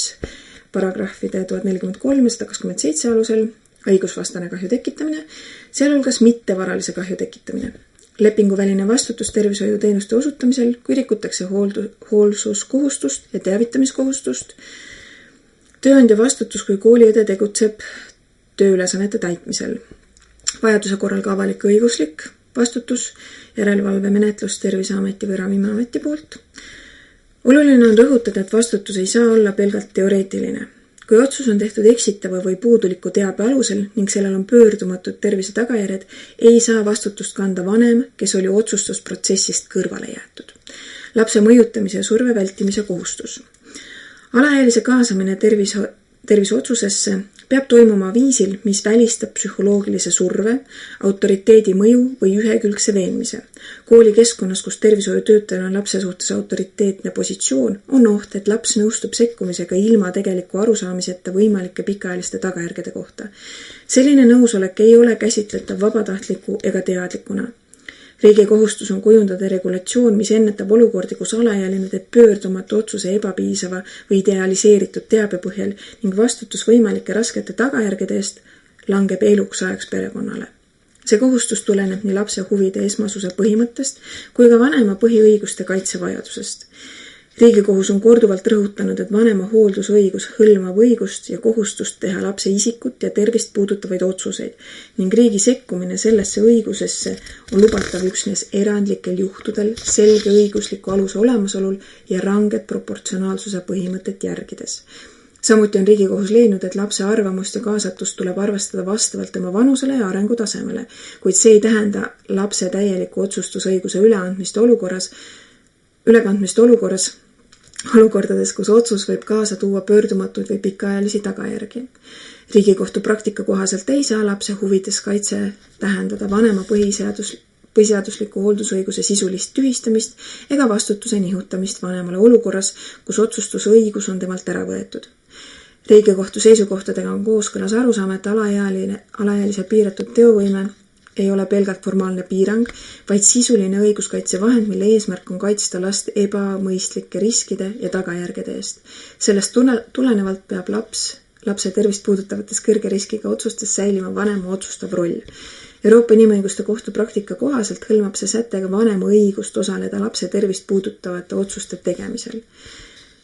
paragrahvide 1043 ja 127 alusel, õigusvastane kahju tekitamine, sealhulgas mittevaralise kahju tekitamine. Lepinguväline vastutus tervishoiuteenuste osutamisel, kui rikutakse hoolsuskohustust ja teavitamiskohustust, tööandja vastutus, kui kooliõde tegutseb tööülesannete täitmisel. Vajaduse korral ka avalik õiguslik vastutus, järelevalvemenetlus Terviseameti või Ravimiameti poolt. Oluline on rõhutada, et vastutus ei saa olla pelgalt teoreetiline. Kui otsus on tehtud eksitava või puuduliku teabe alusel ning sellel on pöördumatud tervise tagajärjed, ei saa vastutust kanda vanem, kes oli otsustusprotsessist kõrvale jäetud. Lapse mõjutamise ja surve vältimise kohustus. Alaealise kaasamine terviseotsusesse peab toimuma viisil, mis välistab psühholoogilise surve, autoriteedi mõju või ühekülgse veenmise. Koolikeskkonnas, kus tervishoiutöötajal on lapse suhtes autoriteetne positsioon, on oht, et laps nõustub sekkumisega ilma tegeliku arusaamiseta võimalike pikaajaliste tagajärgede kohta. Selline nõusolek ei ole käsitletav vabatahtliku ega teadlikuna. Riigi kohustus on kujundada regulatsioon, mis ennetab olukordi, kus alaealine teeb pöördumatu otsuse ebapiisava või idealiseeritud teabe põhjal ning vastutus võimalike raskete tagajärgede eest langeb eluks ajaks perekonnale. See kohustus tuleneb nii lapse huvide esmasuse põhimõttest kui ka vanema põhiõiguste kaitsevajadusest. Riigikohus on korduvalt rõhutanud, et vanema hooldusõigus hõlmab õigust ja kohustust teha lapse isikut ja tervist puudutavaid otsuseid ning riigi sekkumine sellesse õigusesse on lubatav üksnes erandlikel juhtudel selge õigusliku aluse olemasolul ja ranged proportsionaalsuse põhimõtet järgides. Samuti on Riigikohus leidnud, et lapse arvamust ja kaasatust tuleb arvestada vastavalt tema vanusele ja arengutasemele, kuid see ei tähenda lapse täieliku otsustusõiguse ülekandmist olukordades, kus otsus võib kaasa tuua pöördumatuid või pikaajalisi tagajärgi. Riigikohtu praktika kohaselt ei saa lapse huvides kaitse tähendada vanema põhiseadusliku hooldusõiguse sisulist tühistamist ega vastutuse nihutamist vanemale olukorras, kus otsustusõigus on temalt ära võetud. Riigikohtu seisukohtadega on kooskõlas arusaam, et alaealise piiratud teovõime ei ole pelgalt formaalne piirang, vaid sisuline õiguskaitsevahend, mille eesmärk on kaitsta last ebamõistlike riskide ja tagajärgede eest. Sellest tulenevalt peab lapse tervist puudutavates kõrge riskiga otsustes säilima vanema otsustav roll. Euroopa Inimõiguste Kohtu praktika kohaselt hõlmab see sättega vanema õigust osaleda lapse tervist puudutavate otsuste tegemisel.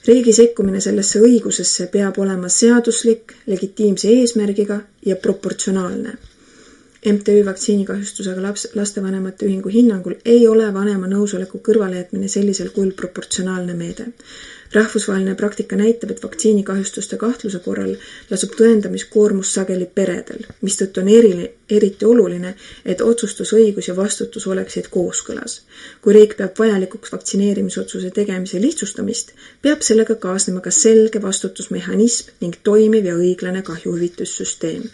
Riigi sekkumine sellesse õigusesse peab olema seaduslik, legitiimse eesmärgiga ja proportsionaalne. MTÜ vaktsiinikahjustusega lastevanemate ühingu hinnangul ei ole vanema nõusoleku kõrvalejätmine sellisel kujul proportsionaalne meede. Rahvusvaheline praktika näitab, et vaktsiinikahjustuste kahtluse korral lasub tõendamiskoormus sageli peredel, mistõttu on eriti oluline, et otsustusõigus ja vastutus oleksid kooskõlas. Kui riik peab vajalikuks vaktsineerimisotsuse tegemise lihtsustamist, peab sellega kaasnema ka selge vastutusmehhanism ning toimiv ja õiglane kahjuhüvitussüsteem.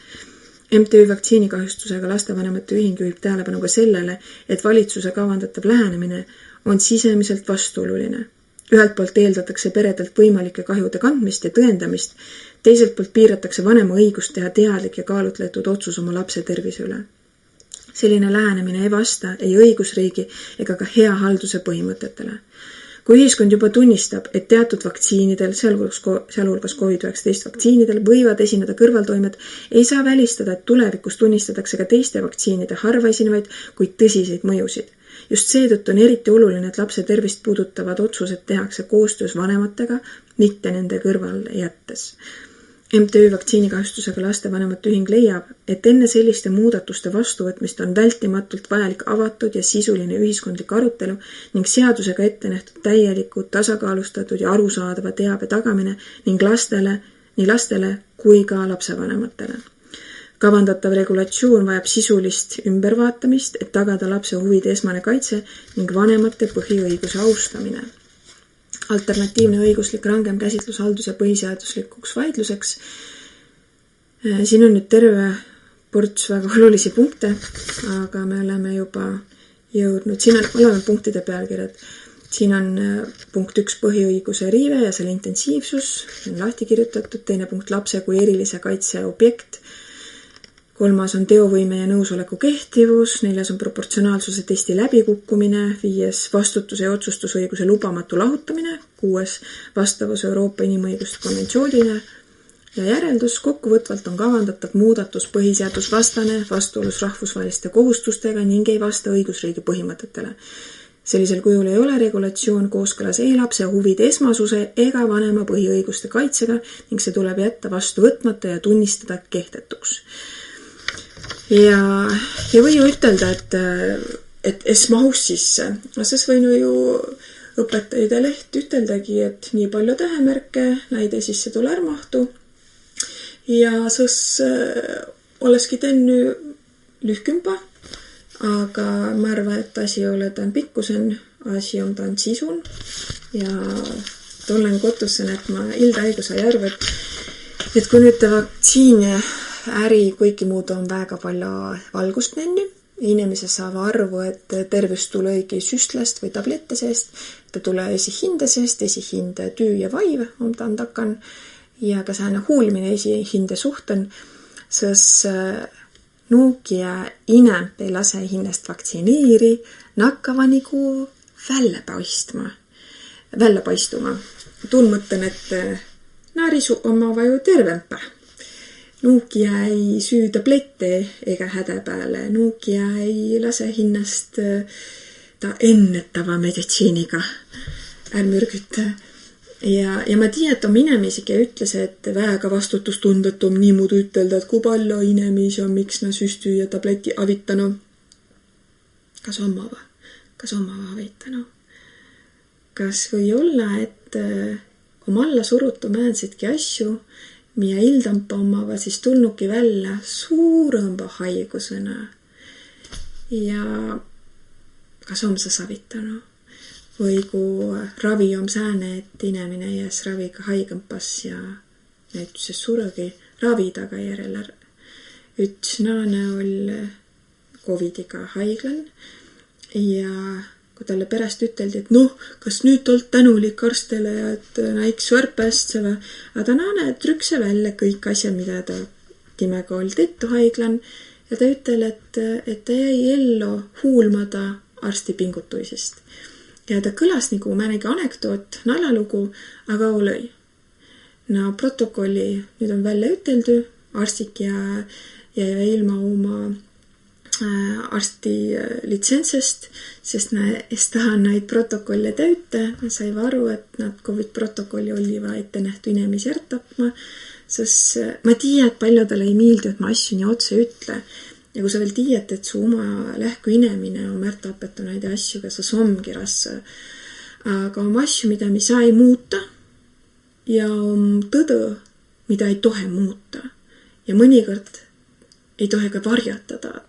MTÜ vaktsiinikahjustusega lastevanemate ühing juhib tähelepanu ka sellele, et valitsuse kavandatav lähenemine on sisemiselt vastuoluline. Ühelt poolt eeldatakse peredelt võimalike kahjude kandmist ja tõendamist, teiselt poolt piiratakse vanema õigust teha teadlik ja kaalutletud otsus oma lapse tervise üle. Selline lähenemine ei vasta ei õigusriigi ega ka hea halduse põhimõtetele. Kui ühiskond juba tunnistab, et teatud vaktsiinidel, sealhulgas COVID-19 vaktsiinidel, võivad esineda kõrvaltoimed, ei saa välistada, et tulevikus tunnistatakse ka teiste vaktsiinide harva esinevaid, kuid tõsiseid mõjusid. Just seetõttu on eriti oluline, et lapse tervist puudutavad otsused tehakse koostöös vanematega, mitte nende kõrval jättes. MTÜ vaktsiinikahjustusega lastevanemate ühing leiab, et enne selliste muudatuste vastuvõtmist on vältimatult vajalik avatud ja sisuline ühiskondlik arutelu ning seadusega ette nähtud täieliku, tasakaalustatud ja arusaadava teabe tagamine ning nii lastele kui ka lapsevanematele. Kavandatav regulatsioon vajab sisulist ümbervaatamist, et tagada lapse huvide esmane kaitse ning vanemate põhiõiguse austamine. Alternatiivne õiguslik rangem käsitlus halduse põhiseaduslikuks vaidluseks. Siin on nüüd terve ports väga olulisi punkte, aga me oleme juba jõudnud. Siin oleme punktide pealkirjad. Siin on punkt 1 põhiõiguse riive ja selle intensiivsus. On lahti kirjutatud. Teine punkt lapse kui erilise kaitse objekt. 3 on teovõime ja nõusoleku kehtivus, 4 on proportsionaalsuse testi läbikukkumine, 5 vastutuse ja otsustusõiguse lubamatu lahutamine, 6 vastavus Euroopa inimõiguste konventsioonile ja järeldus kokkuvõtvalt on kavandatav muudatus põhiseadusvastane, vastuolus rahvusvaheliste kohustustega ning ei vasta õigusriigi põhimõtetele. Sellisel kujul ei ole regulatsioon kooskõlas ei lapse huvide esmasuse ega vanema põhiõiguste kaitsega ning see tuleb jätta vastu võtmata ja tunnistada kehtetuks. Ja või ju ütelda, et mahus sisse. Sest võin ju õpetajide leht üteldagi, et nii palju tähemärke, näide sisse tule ärmahtu. Ja sest oleski tenny lyhkympa, aga ma arvan, et asi ole tämän pikkusen, asi on tämän sisun. Ja tollen kotussen, et ma ilda sai arvu, et kui nüüd vaktsiin äri kõiki muud on väga palju valgust menny. Inimese saab arvu, et tervist tule õigi süstlast või tablette seest. Ta tule esihinde seest, esihinde tüü ja vaiv on ta takan. Ja ka sääne huulmine esihinde suhten, sest nuukia inemp ei lase hinnest vaktsiiniiri nakkava nagu välja paistuma. Tuun mõtten, et naarisu oma vaju tervempä. Nuukia ei süü tablette ega häde peale. Nuukia ei lase hinnast ta ennetava meditsiiniga ärmürgüta. Ja ma tiedän, et on inimesikin ütles, et väga vastutustundet on niimoodi ütelda, et kui palju inimesi on, miks na süsty ja tableti avitanu. Kas omava avitanu? Kas või olla, et kui alla surutu määnsidki asju, mida ildampa omava, siis tulnuki välja suurempa haigusena. Ja kas on see savitanu? Või kui ravi on sääne, et inimene jäs raviga haigempas ja näituse suregi ravi tagajärjel. Üks naane oli COVIDiga haiglan ja kui talle pärast üteldi, et kas nüüd olt tänulik arstele, et näiks värpästseva, aga ta naane trükse välja kõik asjad, mida ta timega oli tettu haiglan ja ta ütel, et ta jäi ellu huulmada arsti pingutuisist. Ja ta kõlas nagu määnegi anekdoot, nalalugu, aga olõi. Protokolli nüüd on välja üteldu, arstik ja ilma oma arsti litsentsest, sest tahan neid protokolle täyta. Sai varu, et nad COVID-protokolli oli vaja ette nähtu inimesi järtapma, sest ma tiiä, et paljudele ei miildu, et ma asju nii otse ütle. Ja kui sa veel tiiät, et su oma lähku inemine on märtapetu näide asju, kes sa omgi rassa. Aga on asju, mida me saa ei muuta ja on tõde, mida ei tohe muuta. Ja mõnikord ei tohe ka varjatada.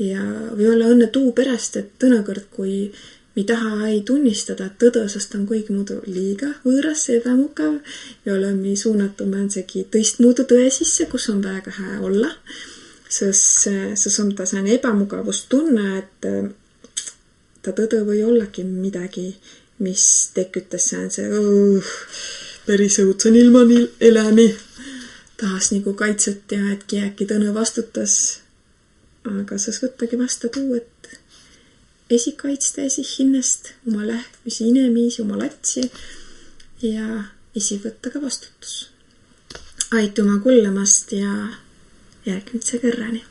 Ja või olla õnne tuu pärast, et tõnakord, kui mi taha ei tunnistada tõde, sest on kõik muudu liiga võõras, ebamukav ja oleme suunatud mõnsegi tõistmuudu tõe sisse, kus on väga hää olla. Sest on ta selline ebamugavustunne, et ta tõde või ollagi midagi, mis tekyttäisi se päris õudsen ilman elämi. Tahas niinku kaitset ja äkki tõne vastutas. Aga sas võttagi vasta tuu, et esi kaitsta esi hinnest, oma lähmisi inemiisi, oma latsi ja esi võtta ka vastutus. Aituma kullemast ja järgmise kõrrani.